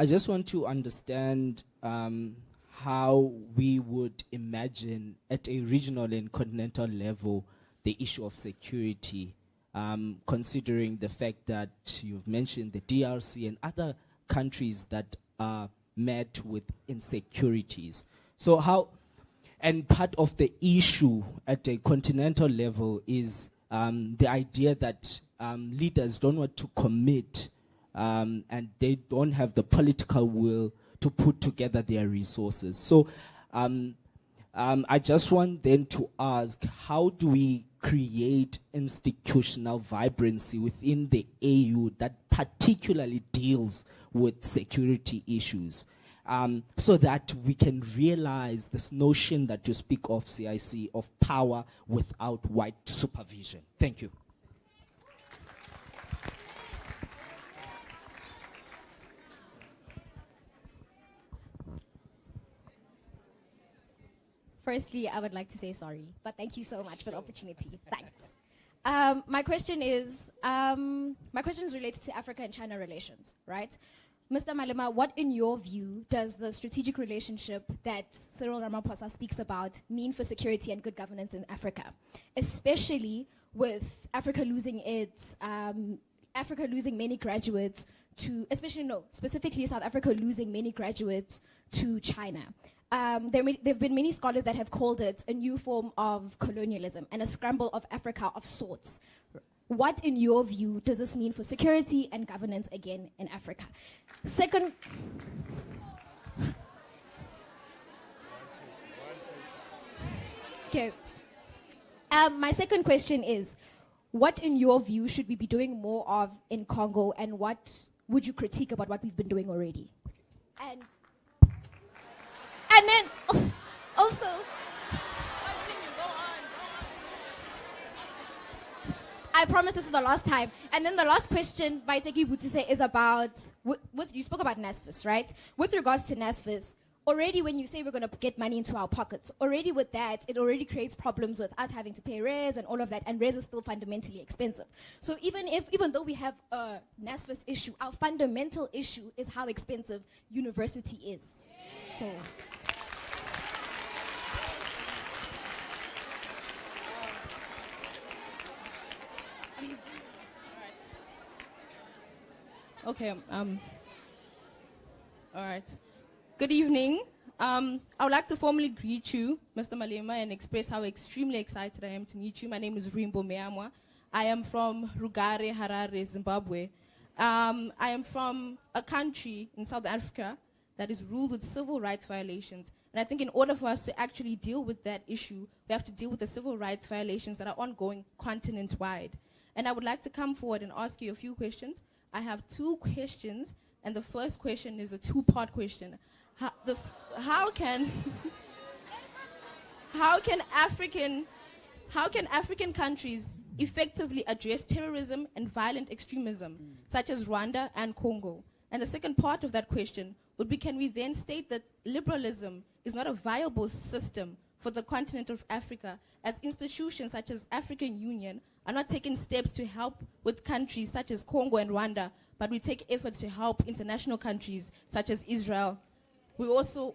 Speaker 9: just want to understand how we would imagine at a regional and continental level the issue of security, considering the fact that you've mentioned the DRC and other countries that are met with insecurities. So how... And part of the issue at a continental level is the idea that leaders don't want to commit and they don't have the political will to put together their resources. So I just want then to ask, how do we create institutional vibrancy within the AU that particularly deals with security issues? So that we can realize this notion that you speak of, CIC, of power without white supervision. Thank you.
Speaker 10: Firstly, I would like to say sorry, but thank you so much for the opportunity. Thanks. My question is related to Africa and China relations, right? Mr. Malema, what in your view does the strategic relationship that Cyril Ramaphosa speaks about mean for security and good governance in Africa, especially with Africa losing many graduates to, specifically South Africa losing many graduates to China? There have been many scholars that have called it a new form of colonialism and a scramble of Africa of sorts. What, in your view, does this mean for security and governance again in Africa? Second, okay. My second question is, what in your view should we be doing more of in Congo, and what would you critique about what we've been doing already? And then also, continue, go on. I promise this is the last time. And then the last question by Teki Butise is about, you spoke about NSFAS, right? With regards to NSFAS, already when you say we're going to get money into our pockets, already with that, it already creates problems with us having to pay res and all of that, and res is still fundamentally expensive. So even though we have a NSFAS issue, our fundamental issue is how expensive university is. So...
Speaker 11: Okay, all right. Good evening. I would like to formally greet you, Mr. Malema, and express how extremely excited I am to meet you. My name is Rimbo Meamwa. I am from Rugare, Harare, Zimbabwe. I am from a country in South Africa that is ruled with civil rights violations. And I think in order for us to actually deal with that issue, we have to deal with the civil rights violations that are ongoing continent-wide. And I would like to come forward and ask you a few questions. I have 2 questions, and the first question is a 2-part question. How can African countries effectively address terrorism and violent extremism, such as Rwanda and Congo? And the second part of that question would be, can we then state that liberalism is not a viable system for the continent of Africa, as institutions such as African Union are not taking steps to help with countries such as Congo and Rwanda, but we take efforts to help international countries such as Israel.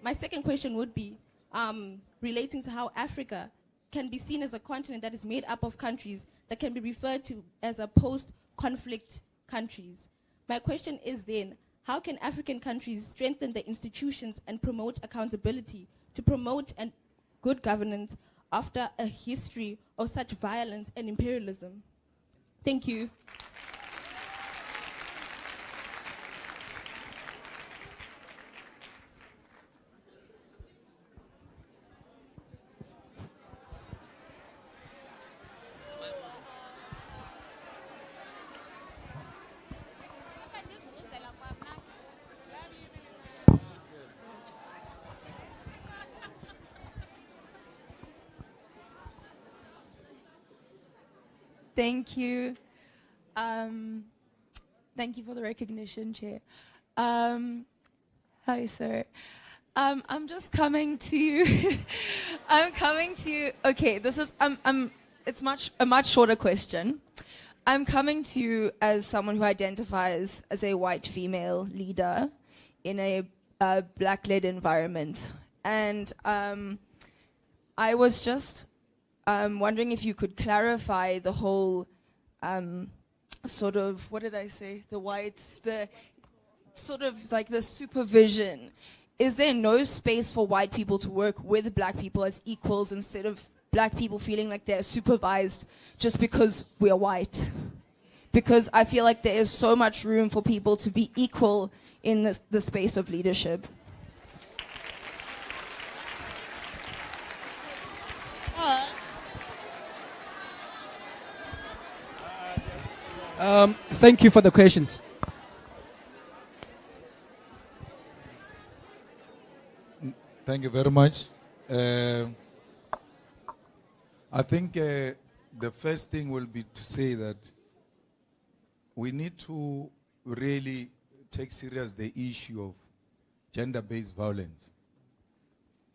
Speaker 11: My second question would be relating to how Africa can be seen as a continent that is made up of countries that can be referred to as a post-conflict countries. My question is then, how can African countries strengthen their institutions and promote accountability to promote good governance after a history of such violence and imperialism? Thank you.
Speaker 12: Thank you. Thank you for the recognition, Chair. Hi, sir. I'm just coming to you. Okay, this is it's a much shorter question. I'm coming to you as someone who identifies as a white female leader in a black-led environment, and I was just wondering if you could clarify the whole sort of, what did I say? The sort of like the supervision. Is there no space for white people to work with black people as equals instead of black people feeling like they're supervised just because we are white? Because I feel like there is so much room for people to be equal in the space of leadership.
Speaker 2: Thank you for the questions.
Speaker 1: Thank you very much. I think the first thing will be to say that we need to really take serious the issue of gender-based violence.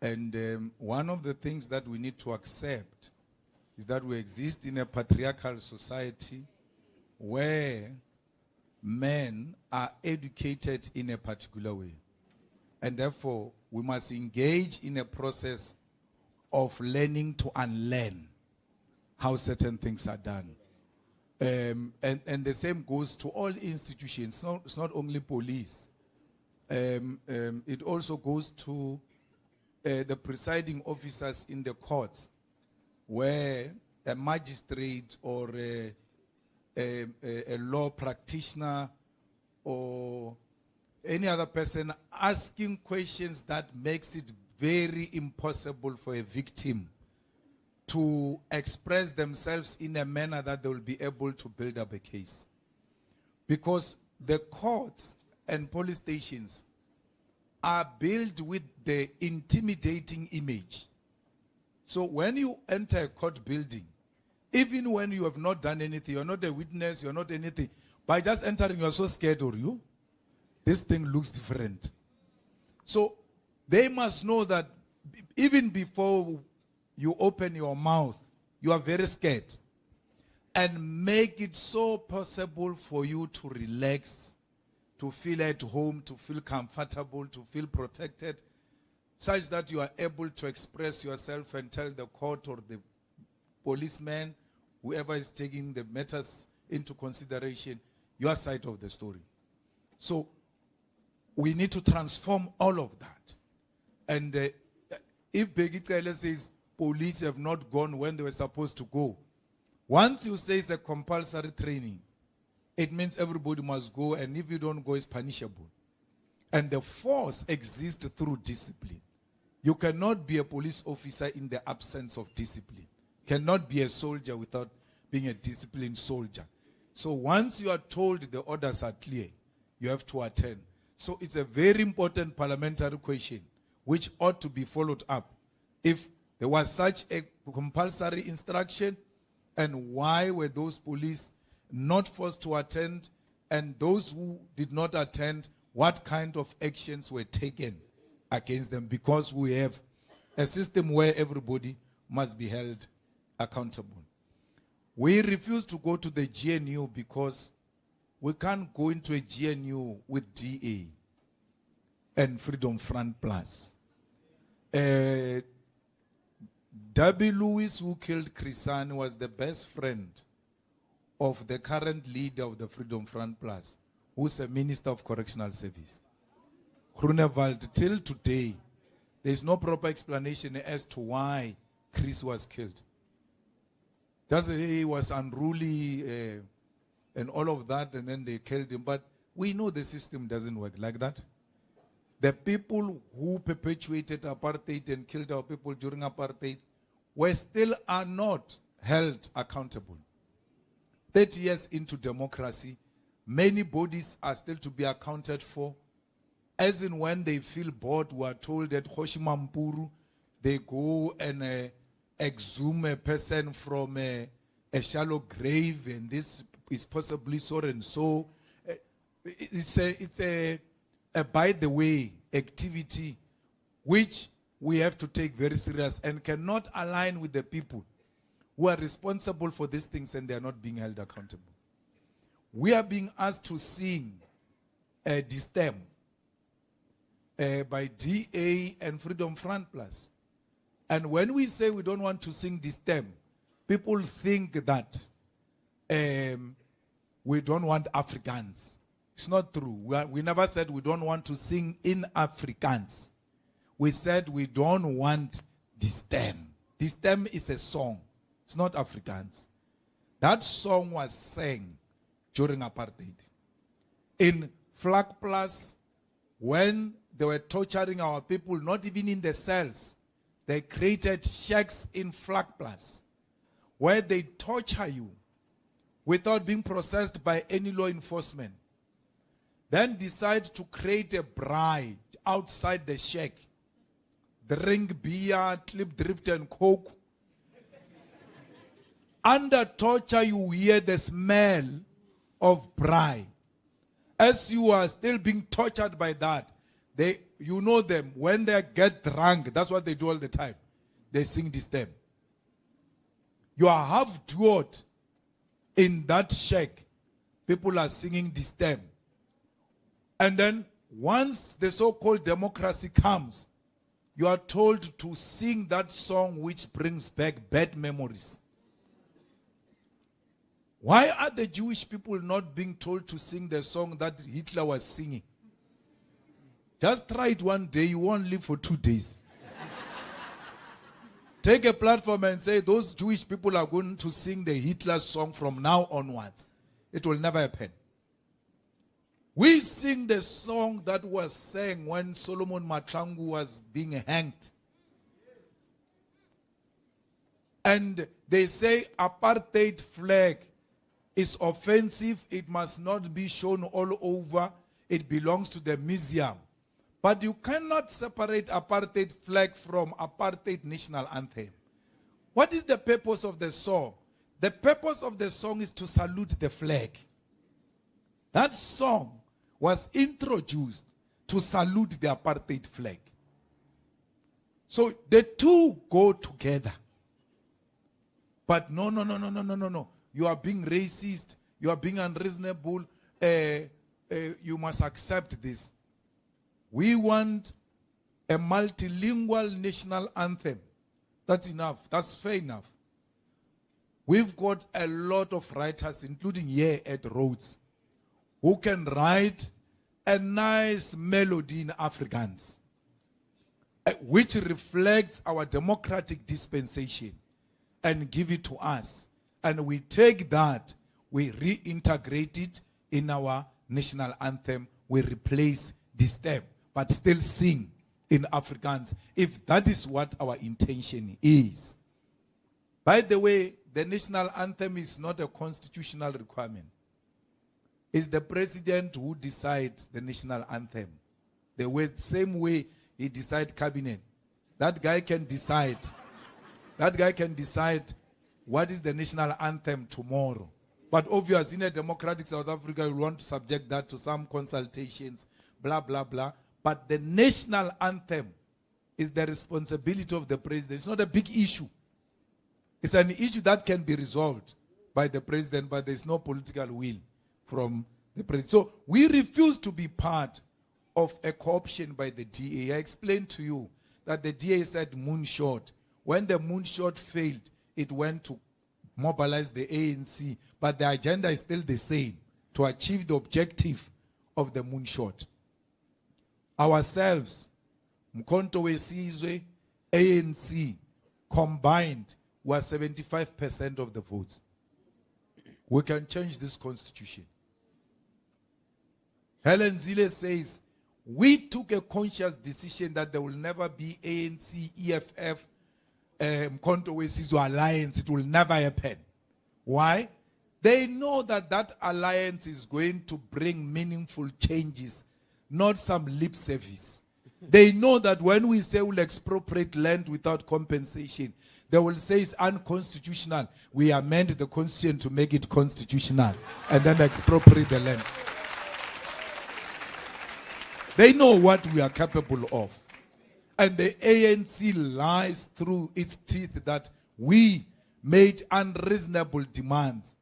Speaker 1: And one of the things that we need to accept is that we exist in a patriarchal society where men are educated in a particular way. And therefore, we must engage in a process of learning to unlearn how certain things are done. And the same goes to all institutions. It's not only police. It also goes to the presiding officers in the courts, where a magistrate or a law practitioner or any other person asking questions that makes it very impossible for a victim to express themselves in a manner that they will be able to build up a case. Because the courts and police stations are built with the intimidating image. So when you enter a court building, even when you have not done anything, you're not a witness, you're not anything, by just entering, you're so scared, or you, this thing looks different. So they must know that even before you open your mouth, you are very scared. And make it so possible for you to relax, to feel at home, to feel comfortable, to feel protected, such that you are able to express yourself and tell the court or the policeman, whoever is taking the matters into consideration, your side of the story. So we need to transform all of that. And if Begitele says police have not gone when they were supposed to go, once you say it's a compulsory training, it means everybody must go, and if you don't go, it's punishable. And the force exists through discipline. You cannot be a police officer in the absence of discipline. Cannot be a soldier without being a disciplined soldier. So once you are told the orders are clear, you have to attend. So it's a very important parliamentary question which ought to be followed up. If there was such a compulsory instruction, and why were those police not forced to attend, and those who did not attend, what kind of actions were taken against them? Because we have a system where everybody must be held accountable. We refuse to go to the GNU because we can't go into a GNU with DA and Freedom Front Plus. W. Lewis, who killed Chrisani, was the best friend of the current leader of the Freedom Front Plus, who's a Minister of Correctional Service. Grunewald, till today, there is no proper explanation as to why Chris was killed. Just that he was unruly and all of that, and then they killed him. But we know the system doesn't work like that. The people who perpetuated apartheid and killed our people during apartheid are not held accountable. 30 years into democracy, many bodies are still to be accounted for. As in when they feel bored, we are told that Hoshimampuru, they go and exhume a person from a shallow grave, and this is possibly so and so. It's a by the way activity which we have to take very serious and cannot align with the people who are responsible for these things, and they are not being held accountable. We are being asked to sing Distem by DA and Freedom Front Plus. And when we say we don't want to sing Distem, people think that we don't want Afrikaans. It's not true. We never said we don't want to sing in Afrikaans. We said we don't want Distem. Distem is a song. It's not Afrikaans. That song was sang during apartheid. In Flag Plus, when they were torturing our people, not even in the cells, they created shacks in Flag Plus where they torture you without being processed by any law enforcement. Then decide to create a bride outside the shack. Drink beer, clip drift and coke. Under torture, you hear the smell of bride. As you are still being tortured by that, you know them. When they get drunk, that's what they do all the time. They sing this stem. You are half duoed in that shack. People are singing this stem. And then once the so-called democracy comes, you are told to sing that song which brings back bad memories. Why are the Jewish people not being told to sing the song that Hitler was singing? Just try it one day, you won't live for 2 days. Take a platform and say, those Jewish people are going to sing the Hitler song from now onwards. It will never happen. We sing the song that was sang when Solomon Matlangu was being hanged. and they say apartheid flag is offensive, it must not be shown all over, it belongs to the museum. But you cannot separate apartheid flag from apartheid national anthem. What is the purpose of the song? The purpose of the song is to salute the flag. That song was introduced to salute the apartheid flag. So the two go together. But no. You are being racist. You are being unreasonable. You must accept this. We want a multilingual national anthem. That's enough. That's fair enough. We've got a lot of writers, including here at Rhodes, who can write a nice melody in Afrikaans, which reflects our democratic dispensation, and give it to us. And we take that, we reintegrate it in our national anthem, we replace this step, but still sing in Afrikaans, if that is what our intention is. By the way, the national anthem is not a constitutional requirement. It's the president who decides the national anthem. The same way he decides cabinet. That guy can decide. That guy can decide what is the national anthem tomorrow. But obviously, in a democratic South Africa, we want to subject that to some consultations, blah, blah, blah. But the national anthem is the responsibility of the president. It's not a big issue. It's an issue that can be resolved by the president, but there's no political will from the president. So we refuse to be part of a co-option by the DA. I explained to you that the DA said moonshot. When the moonshot failed, it went to mobilize the ANC, but the agenda is still the same, to achieve the objective of the moonshot. Ourselves, Mkhonto Wesizwe, ANC, combined, were 75% of the votes. We can change this constitution. Helen Zille says, we took a conscious decision that there will never be ANC, EFF, Mkhonto Wesizwe alliance. It will never happen. Why? They know that that alliance is going to bring meaningful changes, not some lip service. They know that when we say we'll expropriate land without compensation, they will say it's unconstitutional. We amend the constitution to make it constitutional and then expropriate the land. They know what we are capable of. And the ANC lies through its teeth that we made unreasonable demands.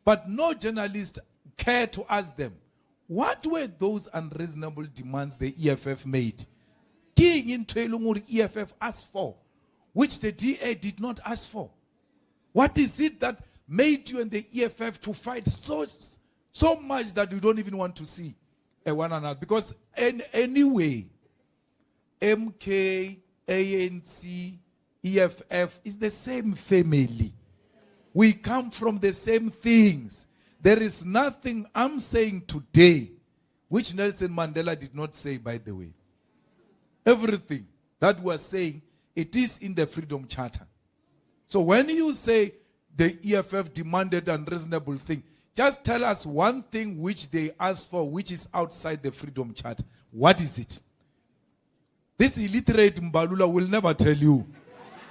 Speaker 1: But no journalist cared to ask them, what were those unreasonable demands the EFF made? King in Trelungur EFF asked for, which the DA did not ask for. What is it that made you and the EFF to fight so much that you don't even want to see one another? Because anyway, MK, ANC, EFF is the same family. We come from the same things. There is nothing I'm saying today which Nelson Mandela did not say, by the way. Everything that we are saying, it is in the Freedom Charter. So when you say the EFF demanded an unreasonable thing, just tell us one thing which they asked for, which is outside the Freedom Charter. What is it? This illiterate Mbalula will never tell you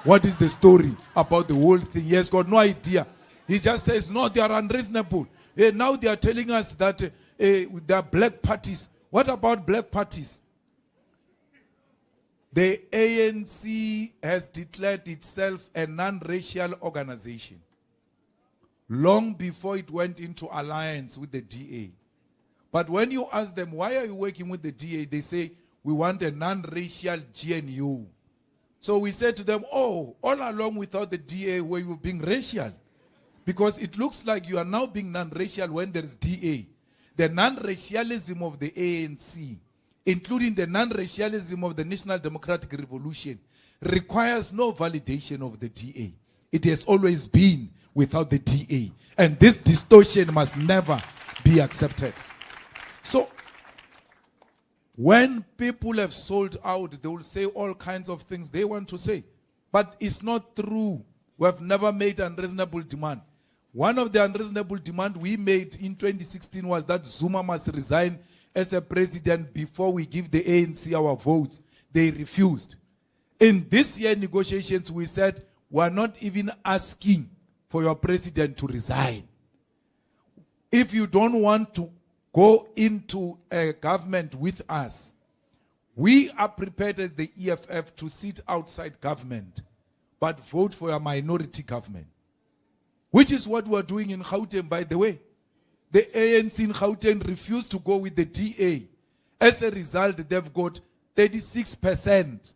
Speaker 1: what is the story about the whole thing. He has got no idea. He just says, no, they are unreasonable. Now they are telling us that there are black parties. What about black parties? The ANC has declared itself a non-racial organization long before it went into alliance with the DA. But when you ask them, why are you working with the DA? They say, we want a non-racial GNU. So we said to them, oh, all along without the DA were you being racial? Because it looks like you are now being non-racial when there is DA. The non-racialism of the ANC, including the non-racialism of the National Democratic Revolution, requires no validation of the DA. It has always been without the DA. And this distortion must never be accepted. So, when people have sold out, they will say all kinds of things they want to say. But it's not true We have never made unreasonable demand. One of the unreasonable demands we made in 2016 was that Zuma must resign as a president before we give the ANC our votes. They refused. In this year negotiations, we said, we are not even asking for your president to resign. If you don't want to go into a government with us, we are prepared as the EFF to sit outside government, but vote for a minority government. Which is what we are doing in Gauteng, by the way. The ANC in Gauteng refused to go with the DA. As a result, they've got 36%.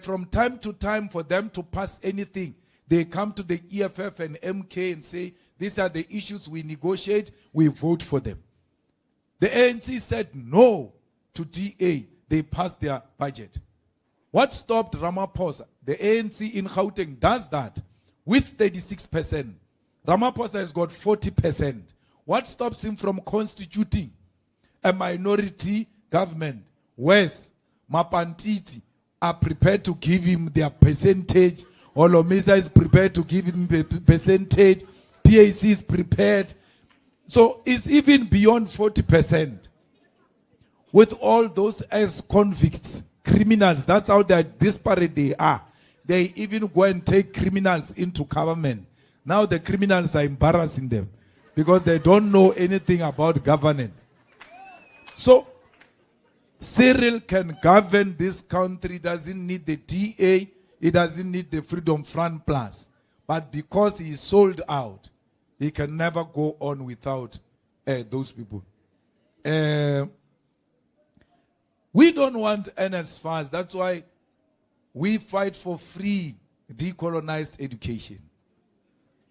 Speaker 1: From time to time, for them to pass anything, they come to the EFF and MK and say, these are the issues we negotiate, we vote for them. The ANC said no to DA. They passed their budget. What stopped Ramaphosa? The ANC in Gauteng does that with 36%. Ramaphosa has got 40%. What stops him from constituting a minority government? Wes, Mapantiti are prepared to give him their percentage. Olomisa is prepared to give him a percentage. PAC is prepared. So it's even beyond 40%. With all those as convicts, criminals, that's how disparate they are. They even go and take criminals into government. Now the criminals are embarrassing them because they don't know anything about governance. So Cyril can govern this country, doesn't need the DA, he doesn't need the Freedom Front Plus. But because he is sold out, he can never go on without those people. We don't want NSFAS. That's why we fight for free, decolonized education.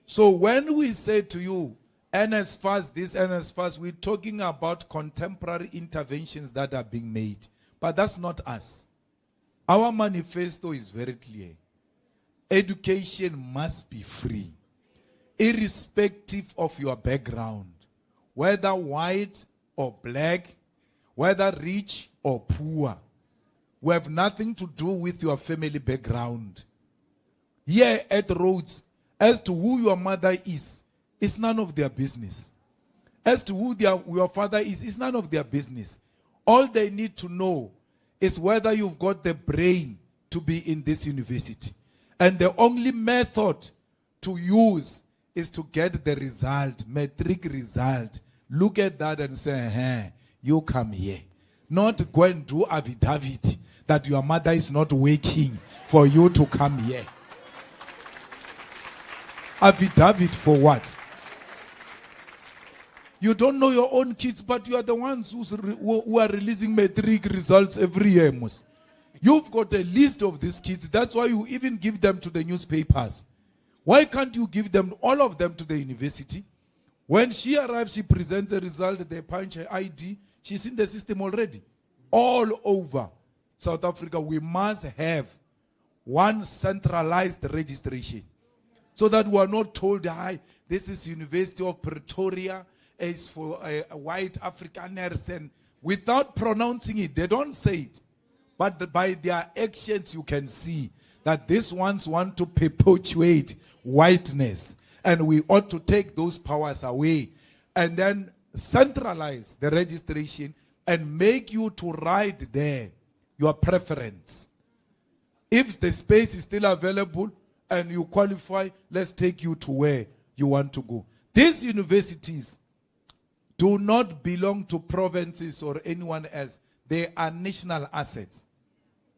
Speaker 1: So when we say to you, NSFAS, this NSFAS, we're talking about contemporary interventions that are being made. But that's not us. Our manifesto is very clear. Education must be free, irrespective of your background, whether white or black, whether rich or poor. We have nothing to do with your family background. Here at Rhodes, as to who your mother is, it's none of their business. As to who your father is, it's none of their business. All they need to know is whether you've got the brain to be in this university. And the only method to use is to get the result, metric result. Look at that and say, hey, you come here. Not go and do affidavit that your mother is not waiting for you to come here. Affidavit for what? You don't know your own kids, but you are the ones who are releasing metric results every year. You've got a list of these kids. That's why you even give them to the newspapers. Why can't you give them, all of them, to the university? When she arrives, she presents a result, they punch her ID. She's in the system already. All over South Africa, we must have one centralized registration. So that we are not told, hi, this is University of Pretoria, it's for white Afrikaners, and without pronouncing it, they don't say it. But by their actions, you can see that these ones want to perpetuate whiteness. And we ought to take those powers away and then centralize the registration and make you to write there your preference. If the space is still available and you qualify, let's take you to where you want to go. These universities do not belong to provinces or anyone else. They are national assets.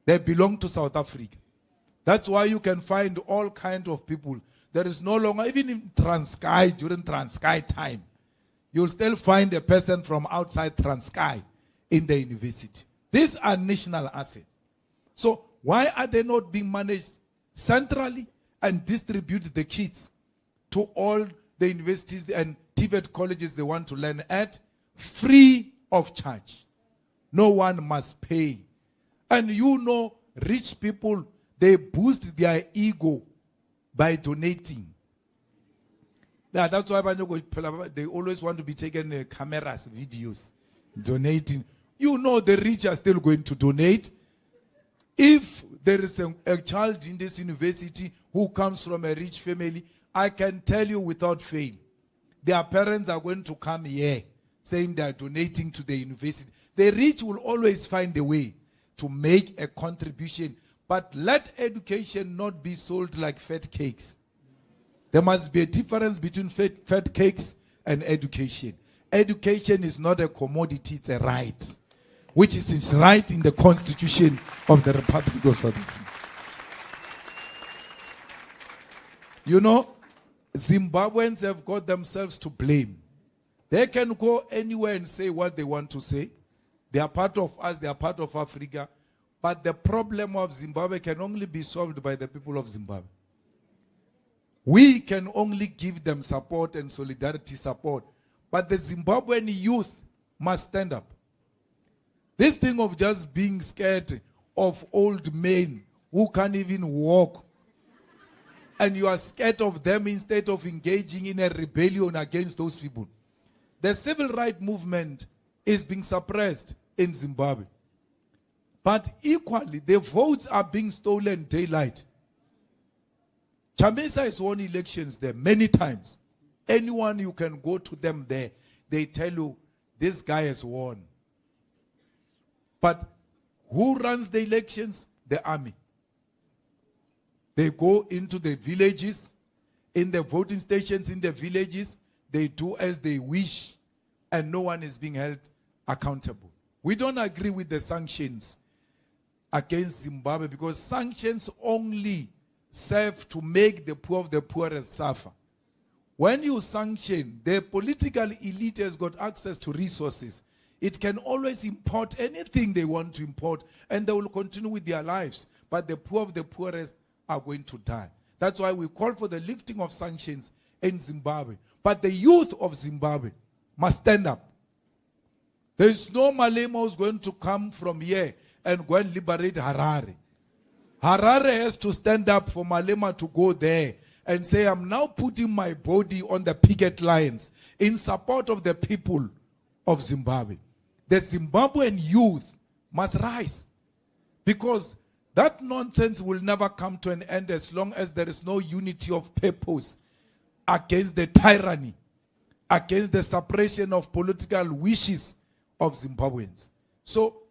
Speaker 1: They belong to South Africa. That's why you can find all kinds of people. There is no longer, even in Transkei, during Transkei time, you'll still find a person from outside Transkei in the university. These are national assets. So why are they not being managed centrally and distribute the kids to all the universities and TVET colleges they want to learn at, free of charge? No one must pay. And you know, rich people, they boost their ego by donating. Yeah, that's why they always want to be taking cameras, videos, donating. You know the rich are still going to donate. If there is a child in this university who comes from a rich family, I can tell you without fail, their parents are going to come here saying they are donating to the university. The rich will always find a way to make a contribution. But let education not be sold like fat cakes. There must be a difference between fat cakes and education. Education is not a commodity, it's a right, which is right in the Constitution of the Republic of South Africa. You know, Zimbabweans have got themselves to blame. They can go anywhere and say what they want to say. They are part of us, they are part of Africa. But the problem of Zimbabwe can only be solved by the people of Zimbabwe. We can only give them support and solidarity support. But the Zimbabwean youth must stand up. This thing of just being scared of old men who can't even walk, and you are scared of them instead of engaging in a rebellion against those people. The civil rights movement is being suppressed in Zimbabwe. But equally, the votes are being stolen daylight. Chamisa has won elections there many times. Anyone you can go to them there, they tell you, this guy has won. But who runs the elections? The army. They go into the villages, in the voting stations in the villages, they do as they wish, and no one is being held accountable. We don't agree with the sanctions against Zimbabwe because sanctions only serve to make the poor of the poorest suffer. When you sanction, the political elite has got access to resources. It can always import anything they want to import, and they will continue with their lives. But the poor of the poorest are going to die. That's why we call for the lifting of sanctions in Zimbabwe. But the youth of Zimbabwe must stand up. There is no Malema who's going to come from here and go and liberate Harare. Harare has to stand up for Malema to go there and say, I'm now putting my body on the picket lines in support of the people of Zimbabwe. The Zimbabwean youth must rise, because that nonsense will never come to an end as long as there is no unity of purpose against the tyranny, against the suppression of political wishes of Zimbabweans. So,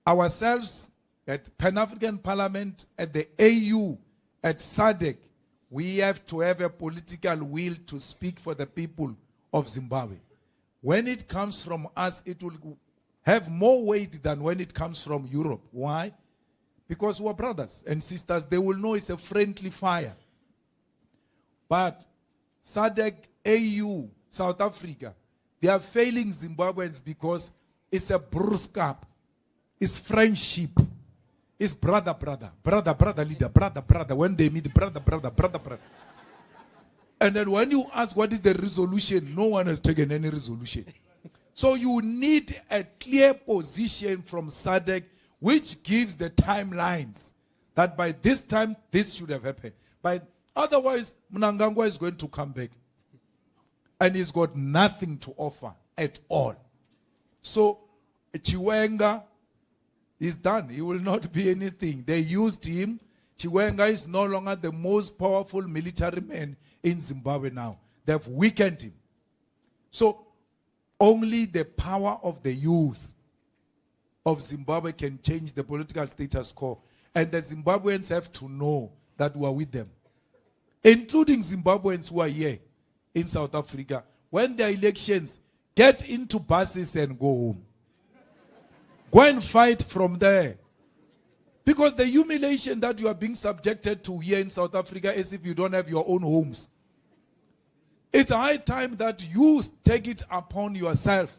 Speaker 1: ourselves at Pan-African Parliament, at the AU, at SADC, we have to have a political will to speak for the people of Zimbabwe. When it comes from us, it will have more weight than when it comes from Europe. Why? Because we're brothers and sisters. They will know it's a friendly fire. But SADC, AU, South Africa, they are failing Zimbabweans because it's a bruise-up. It's friendship. It's brother, leader, brother. When they meet, brother. And then when you ask what is the resolution, no one has taken any resolution. So you need a clear position from SADC which gives the timelines that by this time this should have happened. But otherwise, Mnangagwa is going to come back. And he's got nothing to offer at all. So Chiwenga is done. He will not be anything. They used him. Chiwenga is no longer the most powerful military man in Zimbabwe now. They've weakened him. So only the power of the youth of Zimbabwe can change the political status quo. And the Zimbabweans have to know that we are with them. Including Zimbabweans who are here in South Africa. When there are elections, get into buses and go home. Go and fight from there. Because the humiliation that you are being subjected to here in South Africa is if you don't have your own homes. It's high time that you take it upon yourself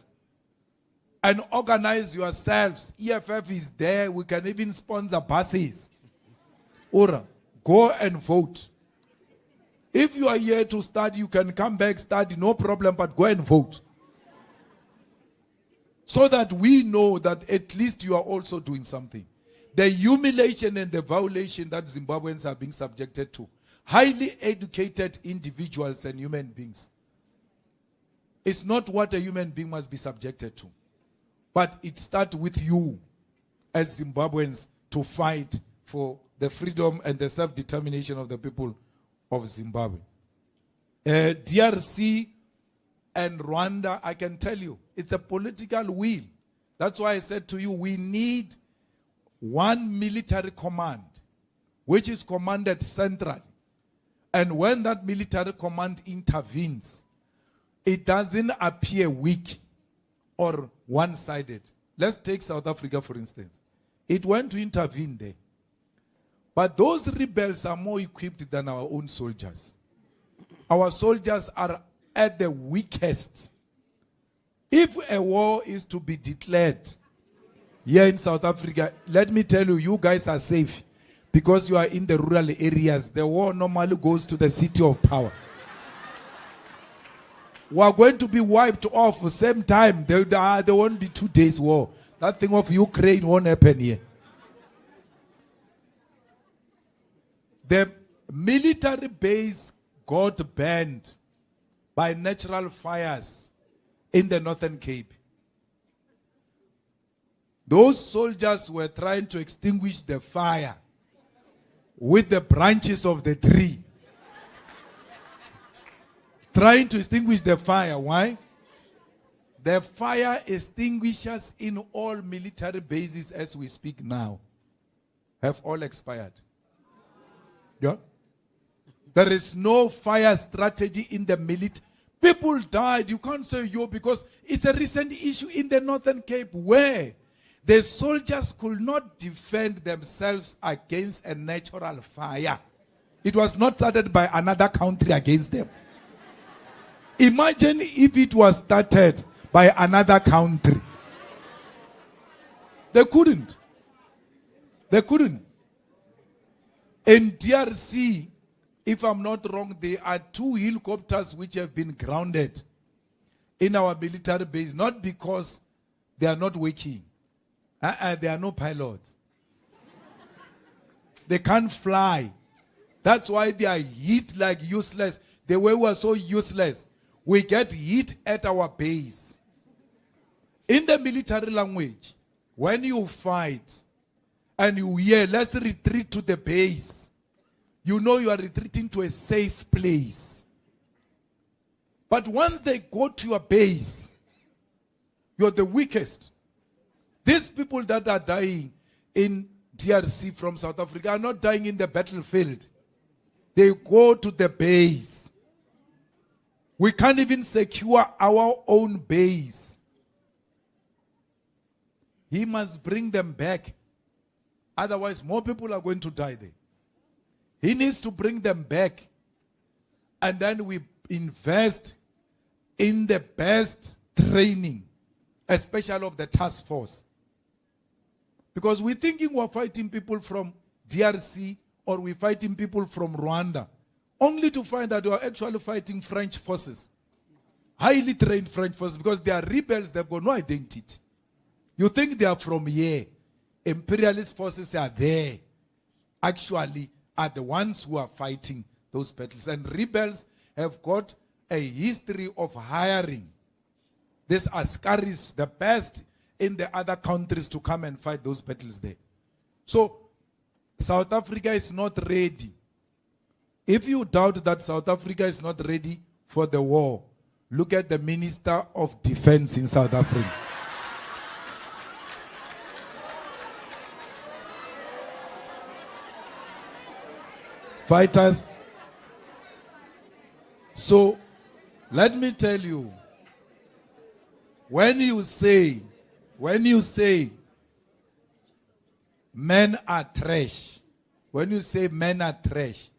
Speaker 1: and organize yourselves. EFF is there. We can even sponsor buses. Ora, go and vote. If you are here to study, you can come back, study, no problem, but go and vote. So that we know that at least you are also doing something. The humiliation and the violation that Zimbabweans are being subjected to. Highly educated individuals and human beings. It's not what a human being must be subjected to. But it starts with you as Zimbabweans to fight for the freedom and the self-determination of the people of Zimbabwe. DRC and Rwanda, I can tell you, it's a political will. That's why I said to you, we need one military command, which is commanded centrally. And when that military command intervenes, it doesn't appear weak or one-sided. Let's take South Africa, for instance. It went to intervene there. But those rebels are more equipped than our own soldiers. Our soldiers are at the weakest. If a war is to be declared here in South Africa, let me tell you, you guys are safe because you are in the rural areas. The war normally goes to the city of power. We are going to be wiped off the same time. There won't be 2 days war. That thing of Ukraine won't happen here. The military base got banned by natural fires in the Northern Cape. Those soldiers were trying to extinguish the fire with the branches of the tree. Trying to extinguish the fire. Why? The fire extinguishers in all military bases as we speak now have all expired. Yeah? There is no fire strategy in the military. People died. You can't say yo because it's a recent issue in the Northern Cape where the soldiers could not defend themselves against a natural fire. It was not started by another country against them. Imagine if it was started by another country. They couldn't. They couldn't. In DRC, if I'm not wrong, there are 2 helicopters which have been grounded in our military base, not because they are not working. There are no pilots. They can't fly. That's why they are hit like useless. The way we are so useless, we get hit at our base. In the military language, when you fight and you hear, let's retreat to the base, you know you are retreating to a safe place. But once they go to your base, you're the weakest. These people that are dying in DRC from South Africa are not dying in the battlefield. They go to the base. We can't even secure our own base. He must bring them back. Otherwise, more people are going to die there. He needs to bring them back. And then we invest in the best training, especially of the task force. Because we're thinking we're fighting people from DRC or we're fighting people from Rwanda, only to find that we are actually fighting French forces. Highly trained French forces, because they are rebels, they've got no identity. You think they are from here. Imperialist forces are there. Actually, are the ones who are fighting those battles. And rebels have got a history of hiring these Askaris, the best in the other countries, to come and fight those battles there. So, South Africa is not ready. If you doubt that South Africa is not ready for the war, look at the Minister of Defense in South Africa. Fighters. So, let me tell you, when you say men are trash, when you say men are trash,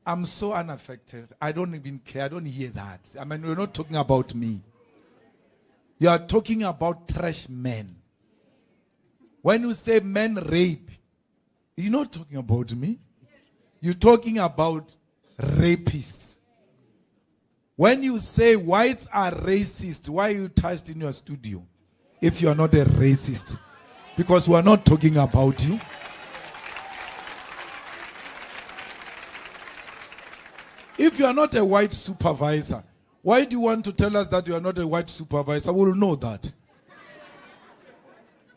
Speaker 1: I'm so unaffected. I don't even care. I don't hear that. I mean, we're not talking about me. You are talking about trash men. When you say men rape, you're not talking about me. You're talking about rapists. When you say whites are racist, why are you touched in your studio if you are not a racist? Because we are not talking about you. If you are not a white supervisor, why do you want to tell us that you are not a white supervisor? We will know that.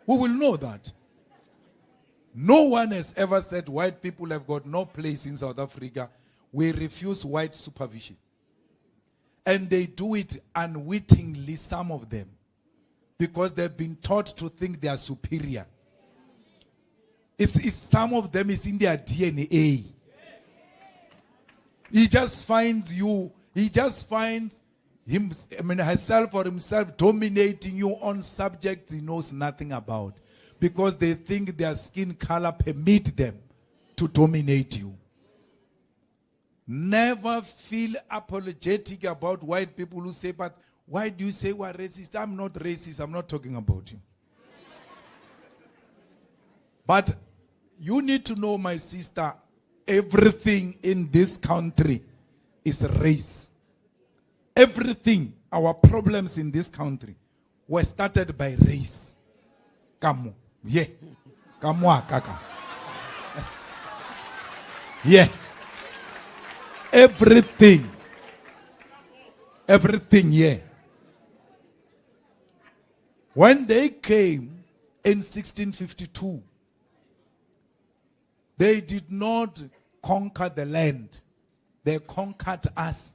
Speaker 1: We will know that. No one has ever said white people have got no place in South Africa. We refuse white supervision. And they do it unwittingly, some of them, because they've been taught to think they are superior. It's some of them is in their DNA. He just finds herself or himself dominating you on subjects he knows nothing about, because they think their skin color permit them to dominate you. Never feel apologetic about white people who say, but why do you say we're racist? I'm not racist. I'm not talking about you. But you need to know, my sister, everything in this country is race. Everything, our problems in this country were started by race. Kamu. Yeah. Kamwa kaka. Yeah. Everything, yeah. When they came in 1652, they did not conquer the land. They conquered us,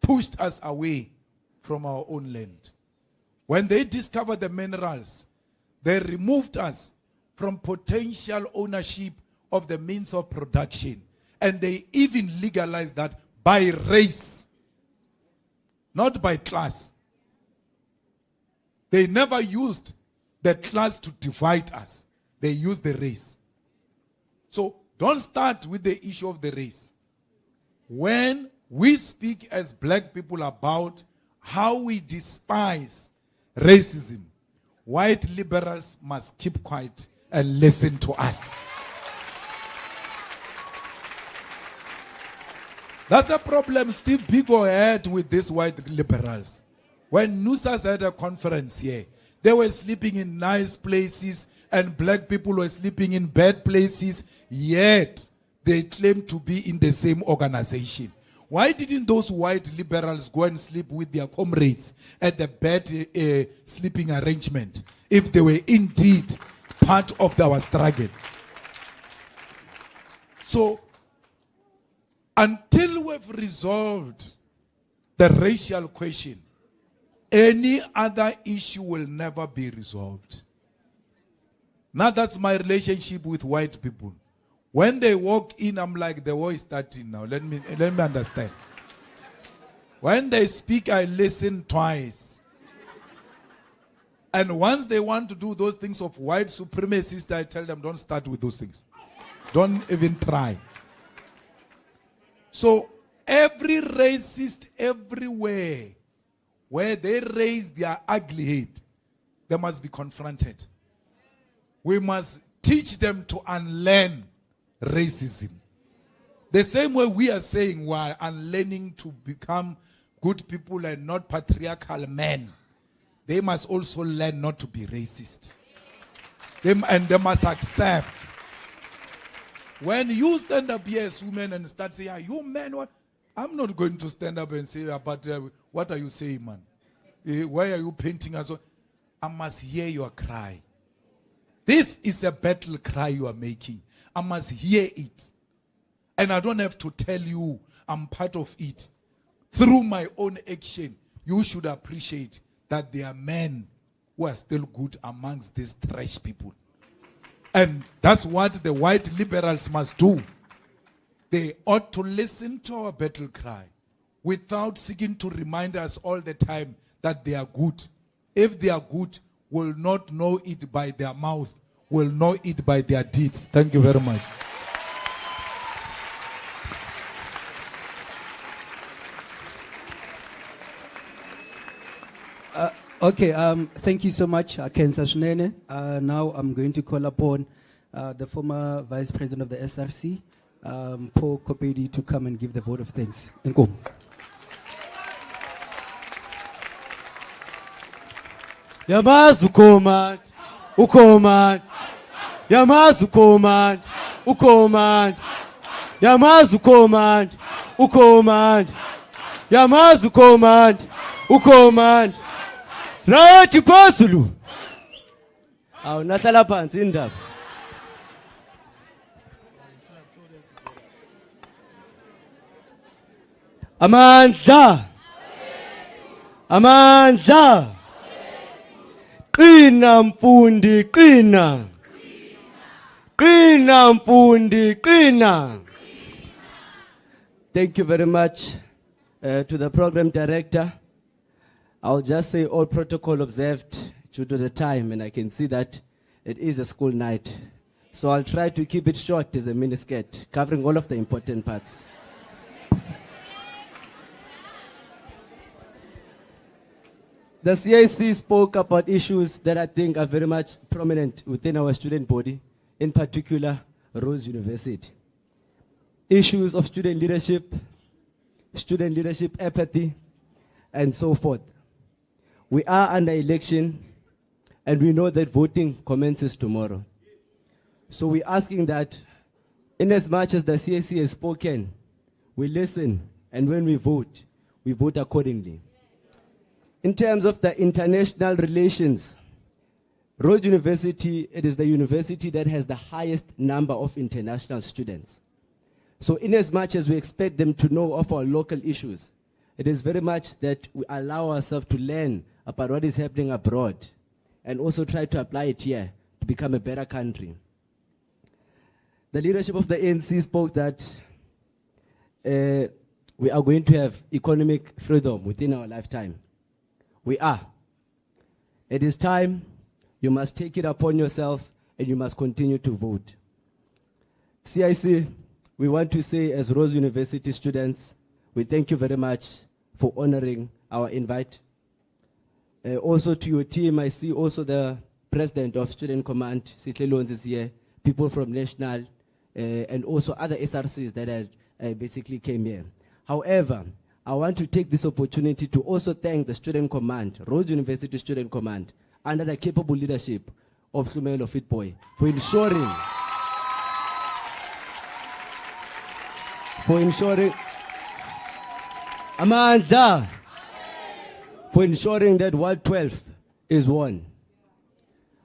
Speaker 1: pushed us away from our own land. When they discovered the minerals, they removed us from potential ownership of the means of production. And they even legalized that by race, not by class. They never used the class to divide us. They used the race. So don't start with the issue of the race. When we speak as black people about how we despise racism, white liberals must keep quiet and listen to us. That's the problem Steve Biko had with these white liberals. When NUSAS had a conference here, they were sleeping in nice places and black people were sleeping in bad places, yet they claimed to be in the same organization. Why didn't those white liberals go and sleep with their comrades at the bad sleeping arrangement if they were indeed part of our struggle? So, until we've resolved the racial question, any other issue will never be resolved. Now that's my relationship with white people. When they walk in, I'm like, the war is starting now. Let me understand. When they speak, I listen twice. And once they want to do those things of white supremacists, I tell them, don't start with those things. Don't even try. So every racist everywhere where they raise their ugly head, they must be confronted. We must teach them to unlearn racism. The same way we are saying we are unlearning to become good people and not patriarchal men, they must also learn not to be racist. And they must accept. When you stand up here as women and start saying, are you men? What? I'm not going to stand up and say, but what are you saying, man? Why are you painting us? I must hear your cry. This is a battle cry you are making. I must hear it. And I don't have to tell you I'm part of it. Through my own action, you should appreciate that there are men who are still good amongst these trash people. And that's what the white liberals must do. They ought to listen to our battle cry without seeking to remind us all the time that they are good. If they are good, we'll not know it by their mouth, we'll know it by their deeds. Thank you very much.
Speaker 2: Okay, thank you so much, Kenza Shnene. Now I'm going to call upon the former Vice President of the SRC, Paul Kopedi, to come and give the vote of thanks. Inkom.
Speaker 3: Yamazu Koman, Ukoman, Yamazu Koman, Ukoman, Yamazu Koman, Ukoman, Yamazu Koman, Ukoman. Rathi phezulu. Awu nahlala phansi indaba.
Speaker 13: Amandla. Amandla. Qina mfundi qina. Qina mfundi qina. Thank you very much to the program director. I'll just say all protocol observed due to the time, and I can see that it is a school night. So I'll try to keep it short as a miniskirt, covering all of the important parts. The CIC spoke about issues that I think are very much prominent within our student body, in particular, Rhodes University. Issues of student leadership apathy, and so forth. We are under election, and we know that voting commences tomorrow. So we're asking that, in as much as the CAC has spoken, we listen, and when we vote accordingly. In terms of the international relations, Rhodes University, it is the university that has the highest number of international students. So in as much as we expect them to know of our local issues, it is very much that we allow ourselves to learn about what is happening abroad and also try to apply it here to become a better country. The leadership of the ANC spoke that we are going to have economic freedom within our lifetime. We are. It is time. You must take it upon yourself and you must continue to vote. CIC, we want to say as Rhodes University students, we thank you very much for honoring our invite. Also to your team, I see also the president of Student Command, Sihle Loans is here, people from National, and also other SRCs that basically came here. However, I want to take this opportunity to also thank the Student Command, Rhodes University Student Command, under the capable leadership of Hlumelo Fitboy, for Amanda, for ensuring that Ward 12 is won.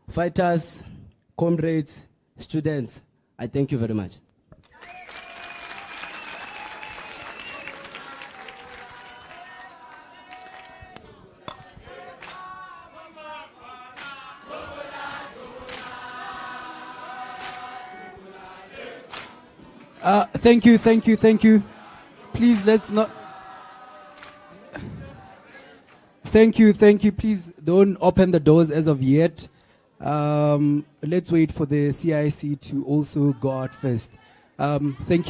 Speaker 13: Fighters, comrades, students, I thank you very much.
Speaker 2: Thank you. Please, let's not. Thank you. Please don't open the doors as of yet. Let's wait for the CIC to also go out first. Thank you.